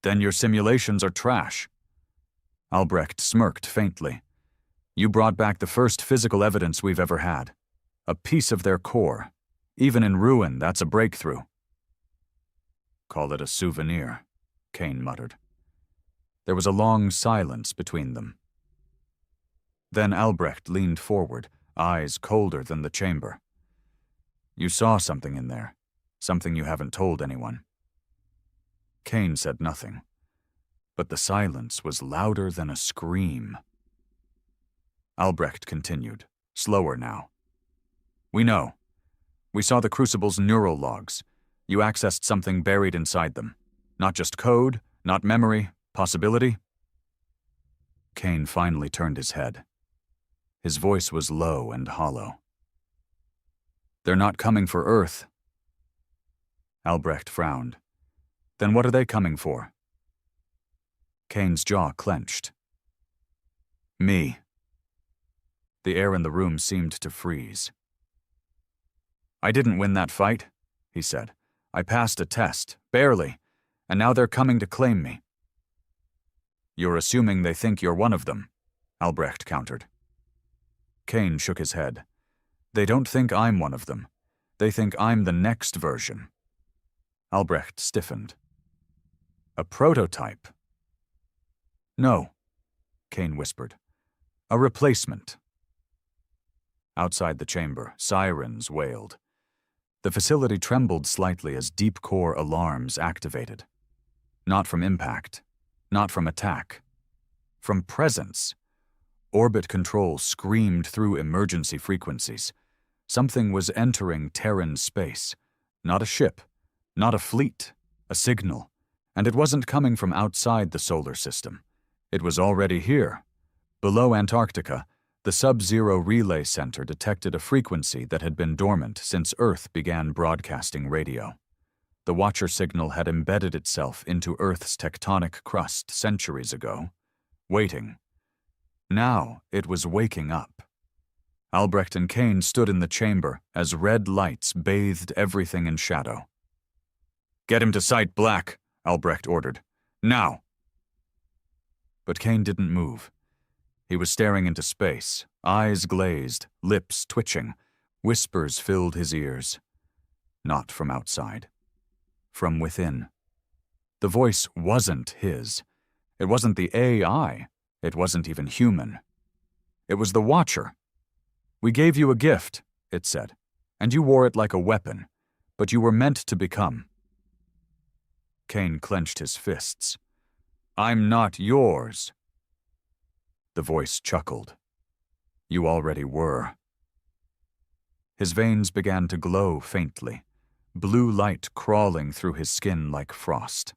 Speaker 1: "Then your simulations are trash." Albrecht smirked faintly. "You brought back the first physical evidence we've ever had. A piece of their core. Even in ruin, that's a breakthrough." "Call it a souvenir," Kane muttered. There was a long silence between them. Then Albrecht leaned forward, eyes colder than the chamber. "You saw something in there, something you haven't told anyone." Kane said nothing, but the silence was louder than a scream. Albrecht continued, slower now. "We know. We saw the Crucible's neural logs. You accessed something buried inside them. Not just code, not memory, possibility." Kane finally turned his head. His voice was low and hollow. "They're not coming for Earth." Albrecht frowned. "Then what are they coming for?" Kane's jaw clenched. "Me." The air in the room seemed to freeze. "I didn't win that fight," he said. "I passed a test, barely, and now they're coming to claim me." "You're assuming they think you're one of them," Albrecht countered. Kane shook his head. "They don't think I'm one of them. They think I'm the next version." Albrecht stiffened. "A prototype?" "No," Kane whispered. "A replacement." Outside the chamber, sirens wailed. The facility trembled slightly as deep core alarms activated. Not from impact, not from attack, from presence. Orbit control screamed through emergency frequencies. Something was entering Terran space. Not a ship, not a fleet, a signal. And it wasn't coming from outside the solar system. It was already here. Below Antarctica, the Sub-Zero Relay Center detected a frequency that had been dormant since Earth began broadcasting radio. The Watcher signal had embedded itself into Earth's tectonic crust centuries ago, waiting. Now it was waking up. Albrecht and Kane stood in the chamber as red lights bathed everything in shadow. "Get him to Site Black," Albrecht ordered. "Now!" But Kane didn't move. He was staring into space, eyes glazed, lips twitching. Whispers filled his ears. Not from outside. From within. The voice wasn't his. It wasn't the AI. It wasn't even human. It was the Watcher. "We gave you a gift," it said, "and you wore it like a weapon, but you were meant to become." Kane clenched his fists. I'm not yours. The voice chuckled. You already were. His veins began to glow faintly, blue light crawling through his skin like frost.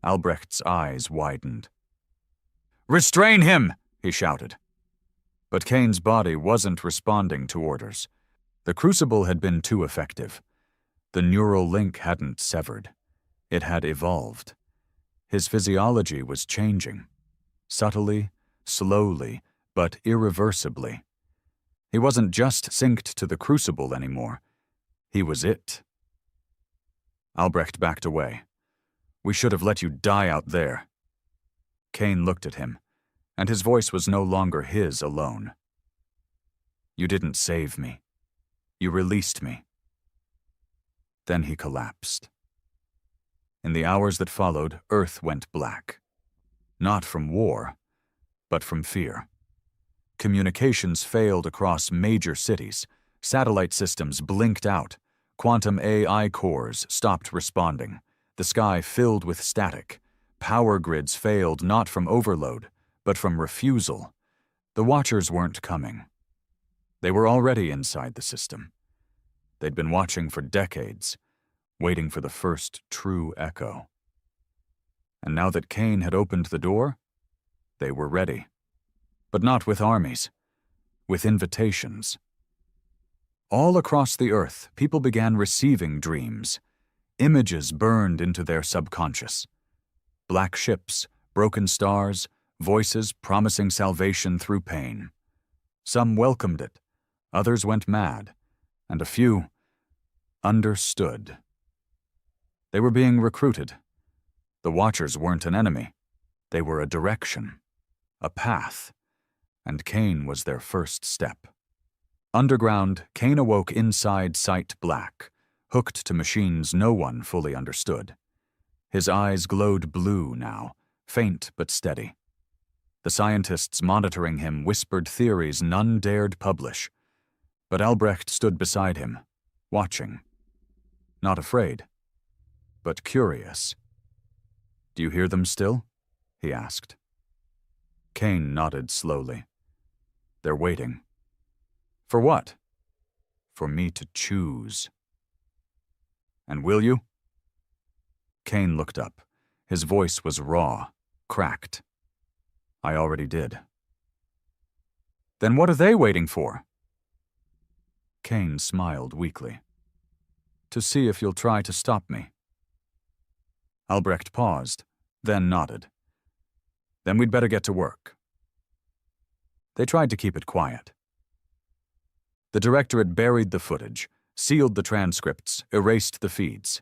Speaker 1: Albrecht's eyes widened. Restrain him! He shouted. But Kane's body wasn't responding to orders. The crucible had been too effective. The neural link hadn't severed. It had evolved. His physiology was changing. Subtly, slowly, but irreversibly. He wasn't just synced to the crucible anymore. He was it. Albrecht backed away. We should have let you die out there. Kane looked at him, and his voice was no longer his alone. You didn't save me. You released me. Then he collapsed. In the hours that followed, Earth went black. Not from war, but from fear. Communications failed across major cities. Satellite systems blinked out. Quantum AI cores stopped responding. The sky filled with static. Power grids failed not from overload, but from refusal. The Watchers weren't coming. They were already inside the system. They'd been watching for decades, waiting for the first true echo. And now that Kane had opened the door, they were ready. But not with armies, with invitations. All across the Earth, people began receiving dreams. Images burned into their subconscious. Black ships, broken stars, voices promising salvation through pain. Some welcomed it, others went mad, and a few understood. They were being recruited. The Watchers weren't an enemy. They were a direction, a path, and Kane was their first step. Underground, Kane awoke inside Site Black, hooked to machines no one fully understood. His eyes glowed blue now, faint but steady. The scientists monitoring him whispered theories none dared publish. But Albrecht stood beside him, watching. Not afraid, but curious. Do you hear them still? He asked. Kane nodded slowly. They're waiting. For what? For me to choose. And will you? Kane looked up. His voice was raw, cracked. I already did. Then what are they waiting for? Kane smiled weakly. To see if you'll try to stop me. Albrecht paused, then nodded. Then we'd better get to work. They tried to keep it quiet. The directorate buried the footage, sealed the transcripts, erased the feeds.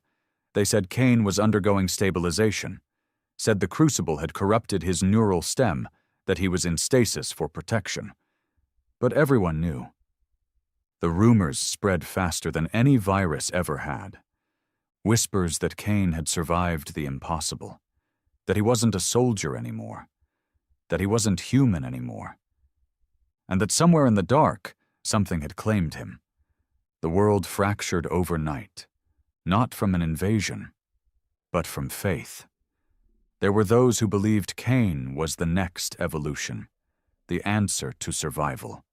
Speaker 1: They said Kane was undergoing stabilization, said the crucible had corrupted his neural stem, that he was in stasis for protection. But everyone knew. The rumors spread faster than any virus ever had. Whispers that Kane had survived the impossible, that he wasn't a soldier anymore, that he wasn't human anymore, and that somewhere in the dark, something had claimed him. The world fractured overnight, not from an invasion, but from faith. There were those who believed Kane was the next evolution, the answer to survival.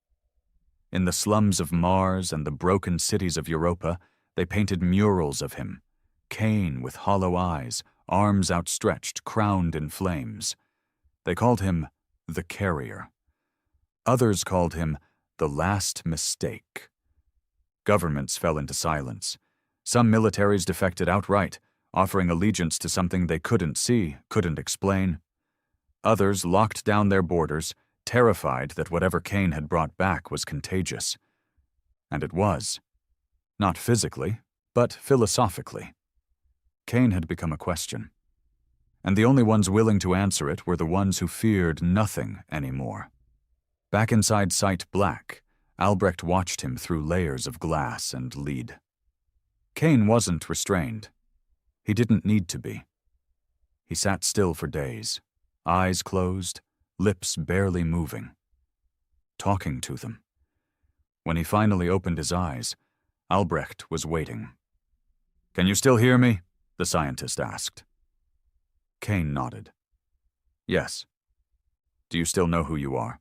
Speaker 1: In the slums of Mars and the broken cities of Europa, they painted murals of him, Kane with hollow eyes, arms outstretched, crowned in flames. They called him the Carrier. Others called him the last mistake. Governments fell into silence. Some militaries defected outright, offering allegiance to something they couldn't see, couldn't explain. Others locked down their borders, terrified that whatever Kane had brought back was contagious. And it was. Not physically, but philosophically. Kane had become a question. And the only ones willing to answer it were the ones who feared nothing anymore. Back inside Site Black, Albrecht watched him through layers of glass and lead. Kane wasn't restrained. He didn't need to be. He sat still for days, eyes closed, lips barely moving, talking to them. When he finally opened his eyes, Albrecht was waiting. Can you still hear me? the scientist asked. Kane nodded. Yes. Do you still know who you are?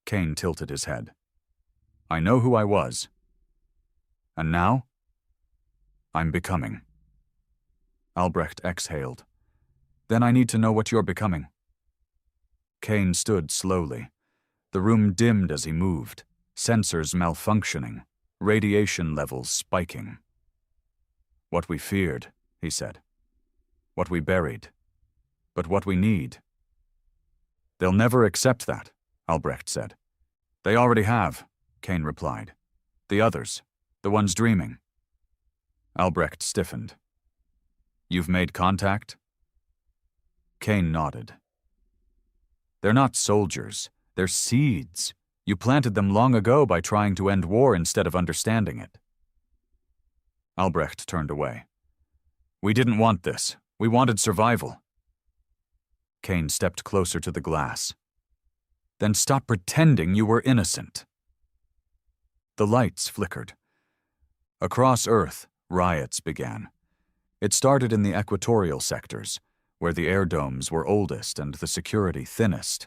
Speaker 1: Kane tilted his head. I know who I was. And now? I'm becoming. Albrecht exhaled. Then I need to know what you're becoming. Kane stood slowly. The room dimmed as he moved, sensors malfunctioning, radiation levels spiking. What we feared, he said. What we buried. But what we need. They'll never accept that, Albrecht said. They already have, Kane replied. The others, the ones dreaming. Albrecht stiffened. You've made contact? Kane nodded. They're not soldiers, they're seeds. You planted them long ago by trying to end war instead of understanding it. Albrecht turned away. We didn't want this. We wanted survival. Kane stepped closer to the glass. Then stop pretending you were innocent. The lights flickered. Across Earth, riots began. It started in the equatorial sectors, where the air domes were oldest and the security thinnest.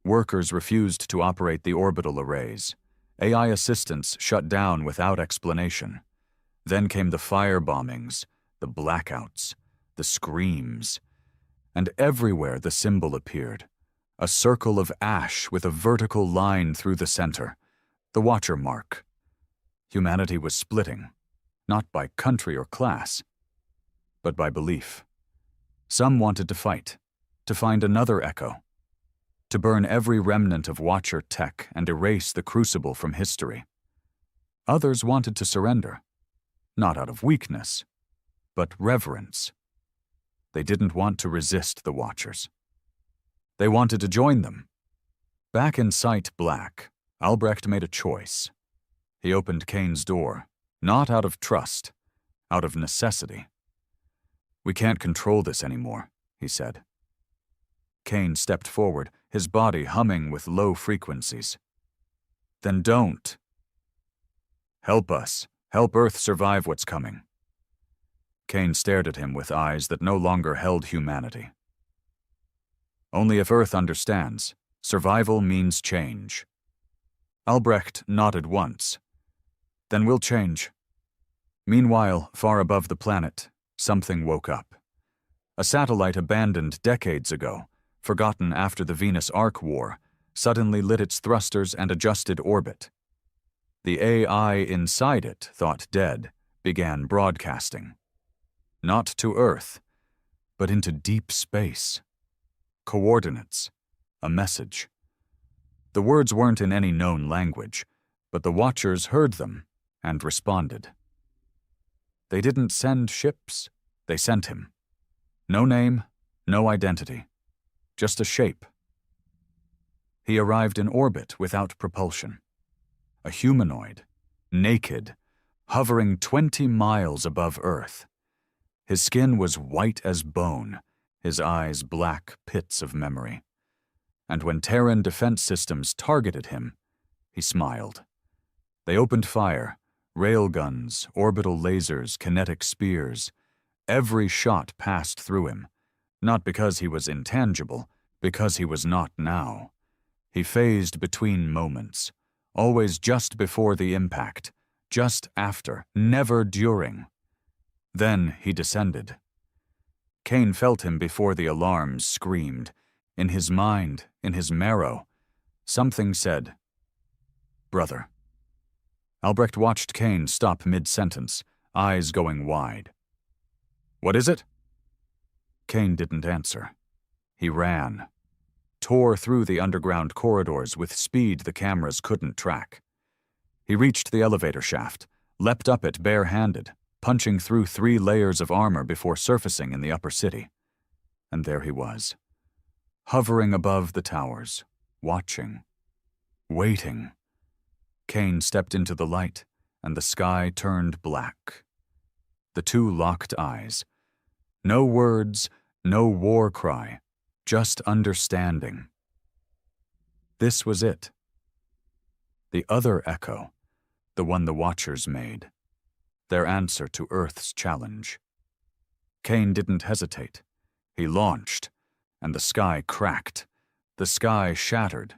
Speaker 1: Workers refused to operate the orbital arrays. AI assistants shut down without explanation. Then came the fire bombings, the blackouts, the screams. And everywhere the symbol appeared, a circle of ash with a vertical line through the center, the Watcher mark. Humanity was splitting, not by country or class, but by belief. Some wanted to fight, to find another echo, to burn every remnant of Watcher tech and erase the crucible from history. Others wanted to surrender, not out of weakness, but reverence. They didn't want to resist the Watchers. They wanted to join them. Back in Site Black, Albrecht made a choice. He opened Kane's door, not out of trust, out of necessity. We can't control this anymore, he said. Kane stepped forward, his body humming with low frequencies. Then don't. Help us. Help Earth survive what's coming. Kane stared at him with eyes that no longer held humanity. Only if Earth understands, survival means change. Albrecht nodded once. Then we'll change. Meanwhile, far above the planet, something woke up. A satellite abandoned decades ago, forgotten after the Venus Ark War, suddenly lit its thrusters and adjusted orbit. The AI inside it, thought dead, began broadcasting. Not to Earth, but into deep space. Coordinates, a message. The words weren't in any known language, but the Watchers heard them and responded. They didn't send ships, they sent him. No name, no identity, just a shape. He arrived in orbit without propulsion. A humanoid, naked, hovering 20 miles above Earth. His skin was white as bone, his eyes black pits of memory. And when Terran defense systems targeted him, he smiled. They opened fire, railguns, orbital lasers, kinetic spears. Every shot passed through him, not because he was intangible, because he was not now. He phased between moments, always just before the impact, just after, never during. Then he descended. Kane felt him before the alarms screamed. In his mind, in his marrow, something said, "Brother." Albrecht watched Kane stop mid-sentence, eyes going wide. "What is it?" Kane didn't answer. He ran, tore through the underground corridors with speed the cameras couldn't track. He reached the elevator shaft, leapt up it bare-handed, punching through 3 layers of armor before surfacing in the upper city. And there he was, hovering above the towers, watching, waiting. Kane stepped into the light, and the sky turned black. The two locked eyes. No words, no war cry, just understanding. This was it. The other echo, the one the Watchers made. Their answer to Earth's challenge. Kane didn't hesitate. He launched, and the sky cracked. The sky shattered.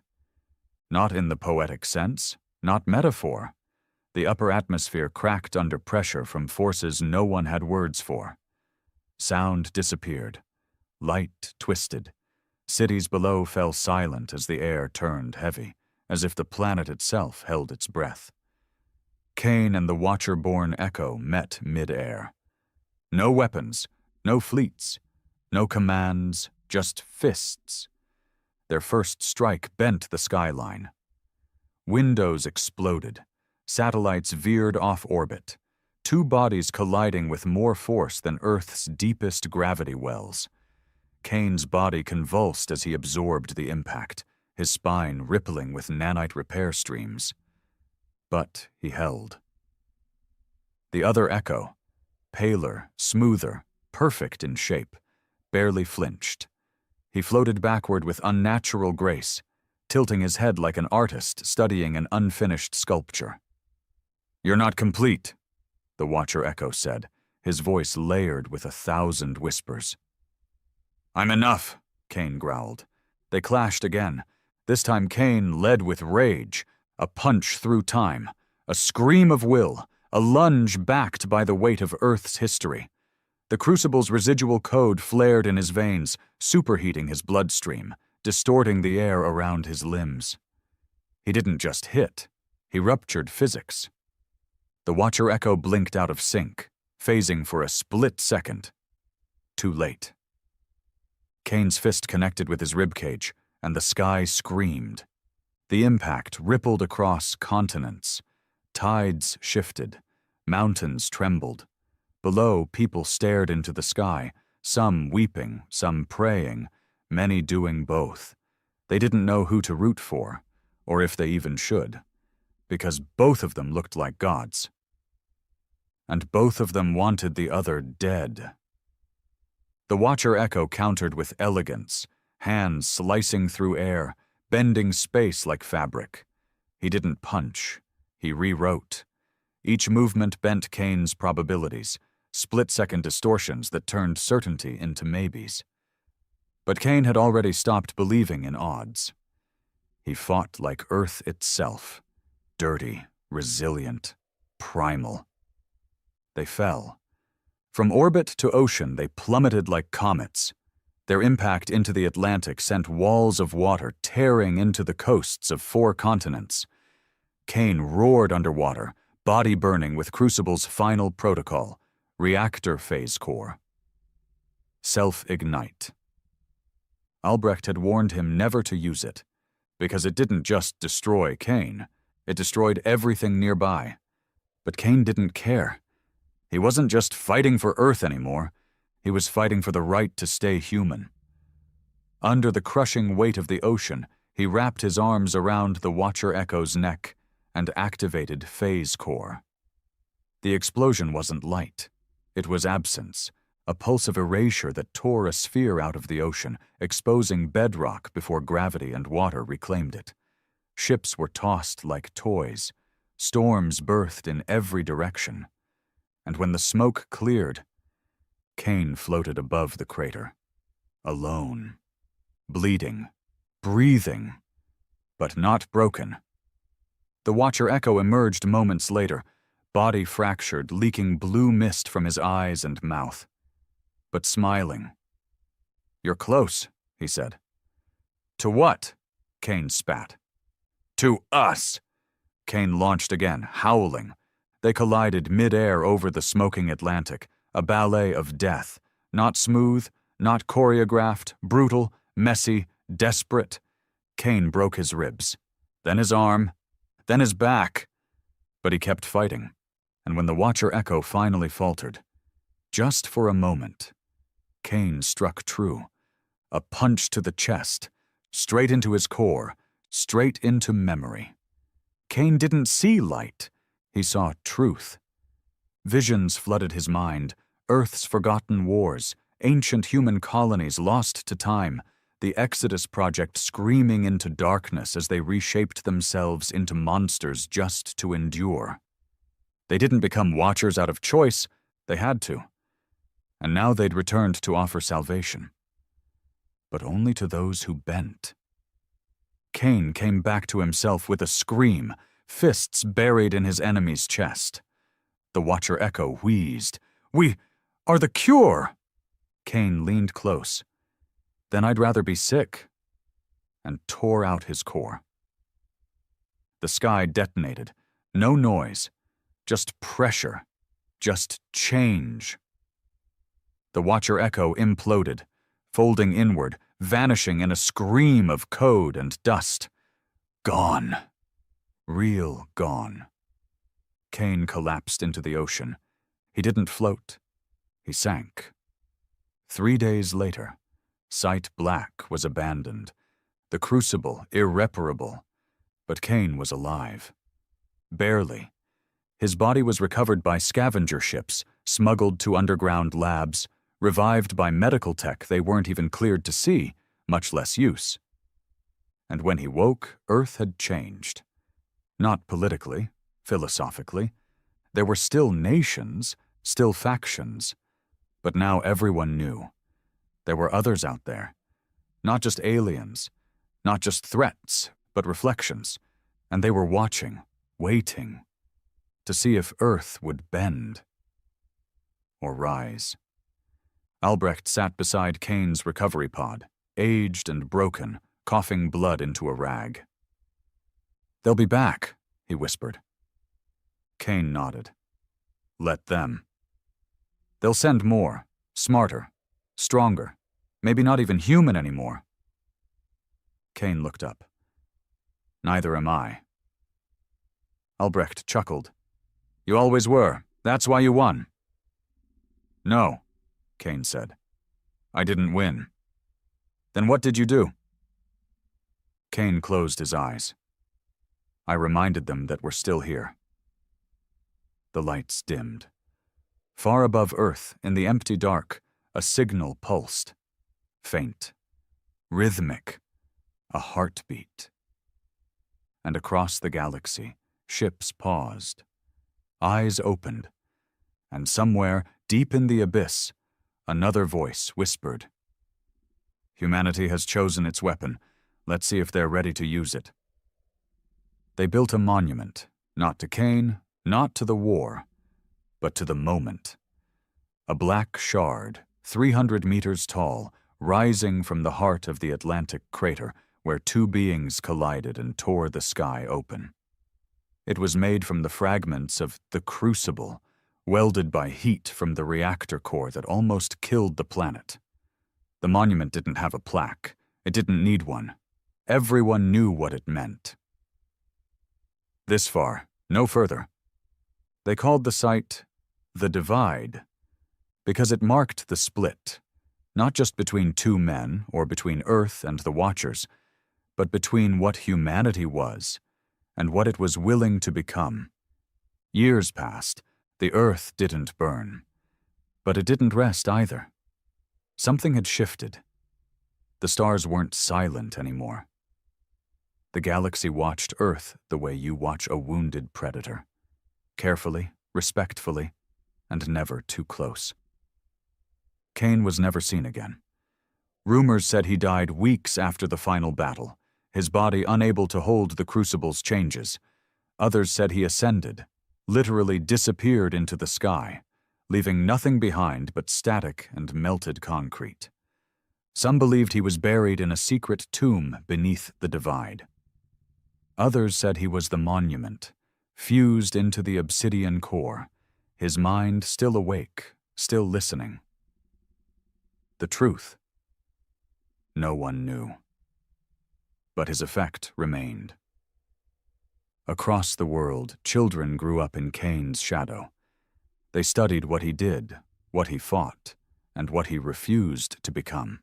Speaker 1: Not in the poetic sense, not metaphor. The upper atmosphere cracked under pressure from forces no one had words for. Sound disappeared. Light twisted. Cities below fell silent as the air turned heavy, as if the planet itself held its breath. Kane and the Watcher-born Echo met mid-air. No weapons, no fleets, no commands, just fists. Their first strike bent the skyline. Windows exploded. Satellites veered off orbit. Two bodies colliding with more force than Earth's deepest gravity wells. Kane's body convulsed as he absorbed the impact, his spine rippling with nanite repair streams. But he held. The other Echo, paler, smoother, perfect in shape, barely flinched. He floated backward with unnatural grace, tilting his head like an artist studying an unfinished sculpture. "You're not complete," the Watcher Echo said, his voice layered with 1,000 whispers. "I'm enough," Kane growled. They clashed again. This time Kane led with rage, a punch through time, a scream of will, a lunge backed by the weight of Earth's history. The Crucible's residual code flared in his veins, superheating his bloodstream, distorting the air around his limbs. He didn't just hit, he ruptured physics. The Watcher Echo blinked out of sync, phasing for a split second. Too late. Kane's fist connected with his ribcage, and the sky screamed. The impact rippled across continents. Tides shifted. Mountains trembled. Below, people stared into the sky, some weeping, some praying, many doing both. They didn't know who to root for, or if they even should, because both of them looked like gods. And both of them wanted the other dead. The Watcher Echo countered with elegance, hands slicing through air, bending space like fabric. He didn't punch, he rewrote. Each movement bent Kane's probabilities, split-second distortions that turned certainty into maybes. But Kane had already stopped believing in odds. He fought like Earth itself, dirty, resilient, primal. They fell. From orbit to ocean, they plummeted like comets. Their impact into the Atlantic sent walls of water tearing into the coasts of 4 continents. Kane roared underwater, body burning with Crucible's final protocol, reactor phase core. Self-ignite. Albrecht had warned him never to use it, because it didn't just destroy Kane, it destroyed everything nearby. But Kane didn't care. He wasn't just fighting for Earth anymore, he was fighting for the right to stay human. Under the crushing weight of the ocean, he wrapped his arms around the Watcher Echo's neck and activated Phase Core. The explosion wasn't light. It was absence, a pulse of erasure that tore a sphere out of the ocean, exposing bedrock before gravity and water reclaimed it. Ships were tossed like toys. Storms birthed in every direction. And when the smoke cleared, Kane floated above the crater, alone, bleeding, breathing, but not broken. The Watcher Echo emerged moments later, body fractured, leaking blue mist from his eyes and mouth, but smiling. "You're close," he said. "To what?" Kane spat. "To us!" Kane launched again, howling. They collided mid-air over the smoking Atlantic, a ballet of death, not smooth, not choreographed, brutal, messy, desperate. Kane broke his ribs, then his arm, then his back. But he kept fighting, and when the Watcher Echo finally faltered, just for a moment, Kane struck true. A punch to the chest, straight into his core, straight into memory. Kane didn't see light. He saw truth. Visions flooded his mind, Earth's forgotten wars, ancient human colonies lost to time, the Exodus Project screaming into darkness as they reshaped themselves into monsters just to endure. They didn't become Watchers out of choice, they had to. and now they'd returned to offer salvation. But only to those who bent. Kane came back to himself with a scream, fists buried in his enemy's chest. The Watcher Echo wheezed. "We are the cure!" Kane leaned close. "Then I'd rather be sick," and tore out his core. The sky detonated. No noise. Just pressure. Just change. The Watcher Echo imploded, folding inward, vanishing in a scream of code and dust. Gone. Real gone. Kane collapsed into the ocean. He didn't float. He sank. 3 days later, Site Black was abandoned. The Crucible irreparable. But Kane was alive. Barely. His body was recovered by scavenger ships, smuggled to underground labs, revived by medical tech they weren't even cleared to see, much less use. And when he woke, Earth had changed. Not politically, philosophically. There were still nations, still factions. But now everyone knew. There were others out there. Not just aliens, not just threats, but reflections. And they were watching, waiting, to see if Earth would bend or rise. Albrecht sat beside Kane's recovery pod, aged and broken, coughing blood into a rag. "They'll be back," he whispered. Kane nodded. "Let them. They'll send more, smarter, stronger, maybe not even human anymore." Kane looked up. "Neither am I." Albrecht chuckled. "You always were. That's why you won." "No," Kane said. "I didn't win." "Then what did you do?" Kane closed his eyes. I reminded them that we're still here. The lights dimmed. Far above Earth, in the empty dark, a signal pulsed. Faint. Rhythmic. A heartbeat. And across the galaxy, ships paused. Eyes opened. And somewhere, deep in the abyss, another voice whispered, "Humanity has chosen its weapon. Let's see if they're ready to use it." They built a monument, not to Kane, not to the war, but to the moment. A black shard, 300 meters tall, rising from the heart of the Atlantic crater, where two beings collided and tore the sky open. It was made from the fragments of the Crucible, welded by heat from the reactor core that almost killed the planet. The monument didn't have a plaque. It didn't need one. Everyone knew what it meant. This far, no further. They called the site the Divide, because it marked the split, not just between two men or between Earth and the Watchers, but between what humanity was and what it was willing to become. Years passed. The Earth didn't burn. But it didn't rest either. Something had shifted. The stars weren't silent anymore. The galaxy watched Earth the way you watch a wounded predator. Carefully, respectfully, and never too close. Kane was never seen again. Rumors said he died weeks after the final battle, his body unable to hold the Crucible's changes. Others said he ascended, literally disappeared into the sky, leaving nothing behind but static and melted concrete. Some believed he was buried in a secret tomb beneath the Divide. Others said he was the monument, fused into the obsidian core, his mind still awake, still listening. The truth? No one knew. But his effect remained. Across the world, children grew up in Kane's shadow. They studied what he did, what he fought, and what he refused to become.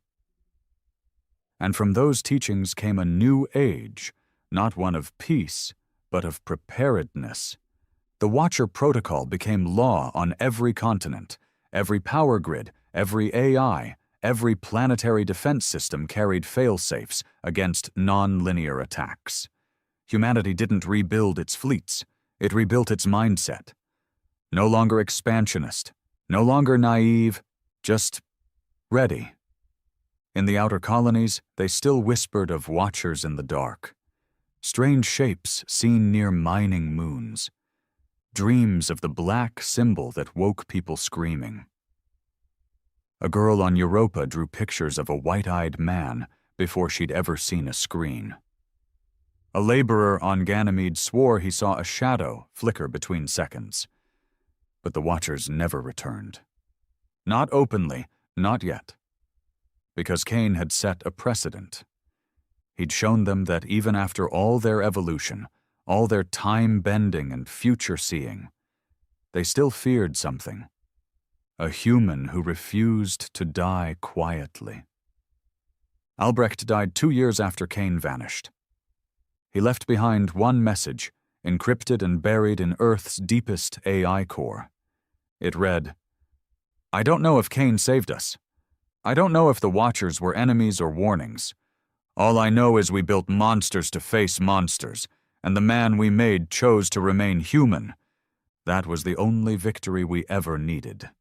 Speaker 1: And from those teachings came a new age, not one of peace, but of preparedness. The Watcher Protocol became law on every continent. Every power grid, every AI, every planetary defense system carried fail-safes against non-linear attacks. Humanity didn't rebuild its fleets, it rebuilt its mindset. No longer expansionist, no longer naive, Just ready. In the outer colonies, they still whispered of watchers in the dark, strange shapes seen near mining moons, dreams of the black symbol that woke people screaming. A girl on Europa drew pictures of a white-eyed man before she'd ever seen a screen. A laborer on Ganymede swore he saw a shadow flicker between seconds. But the watchers never returned. Not openly, not yet. Because Cain had set a precedent. He'd shown them that even after all their evolution, all their time-bending and future-seeing, they still feared something. A human who refused to die quietly. Albrecht died 2 years after Cain vanished. He left behind one message, encrypted and buried in Earth's deepest AI core. It read, "I don't know if Cain saved us. I don't know if the Watchers were enemies or warnings. All I know is we built monsters to face monsters, and the man we made chose to remain human. That was the only victory we ever needed."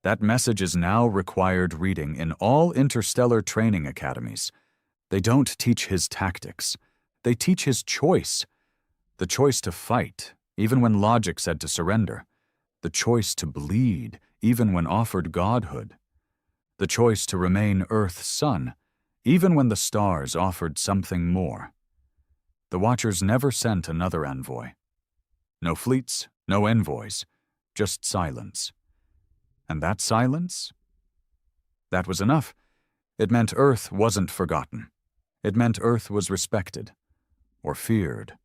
Speaker 1: That message is now required reading in all interstellar training academies. They don't teach his tactics. They teach his choice. The choice to fight, even when logic said to surrender. The choice to bleed, even when offered godhood. The choice to remain Earth's son, even when the stars offered something more. The Watchers never sent another envoy. No fleets, no envoys, just silence. And that silence? That was enough. It meant Earth wasn't forgotten. It meant Earth was respected, or feared,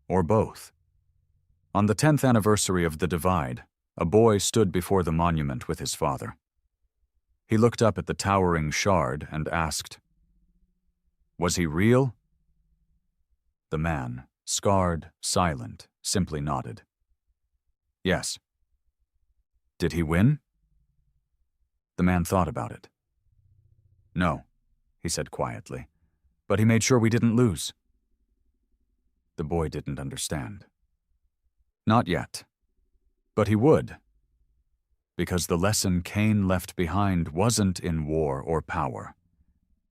Speaker 1: or both. On the 10th anniversary of the Divide, a boy stood before the monument with his father. He looked up at the towering shard and asked, "Was he real?" The man, scarred, silent, simply nodded. "Yes." "Did he win?" The man thought about it. "No," he said quietly, "but he made sure we didn't lose." The boy didn't understand. Not yet. But he would. Because the lesson Cain left behind wasn't in war or power.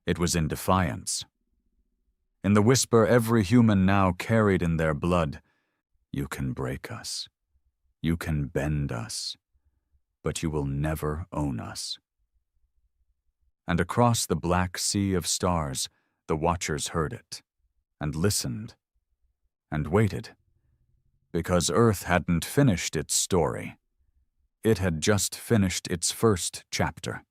Speaker 1: It was in defiance. In the whisper every human now carried in their blood, "You can break us. You can bend us. But you will never own us." And across the black sea of stars, the Watchers heard it, and listened, and waited, because Earth hadn't finished its story. It had just finished its first chapter.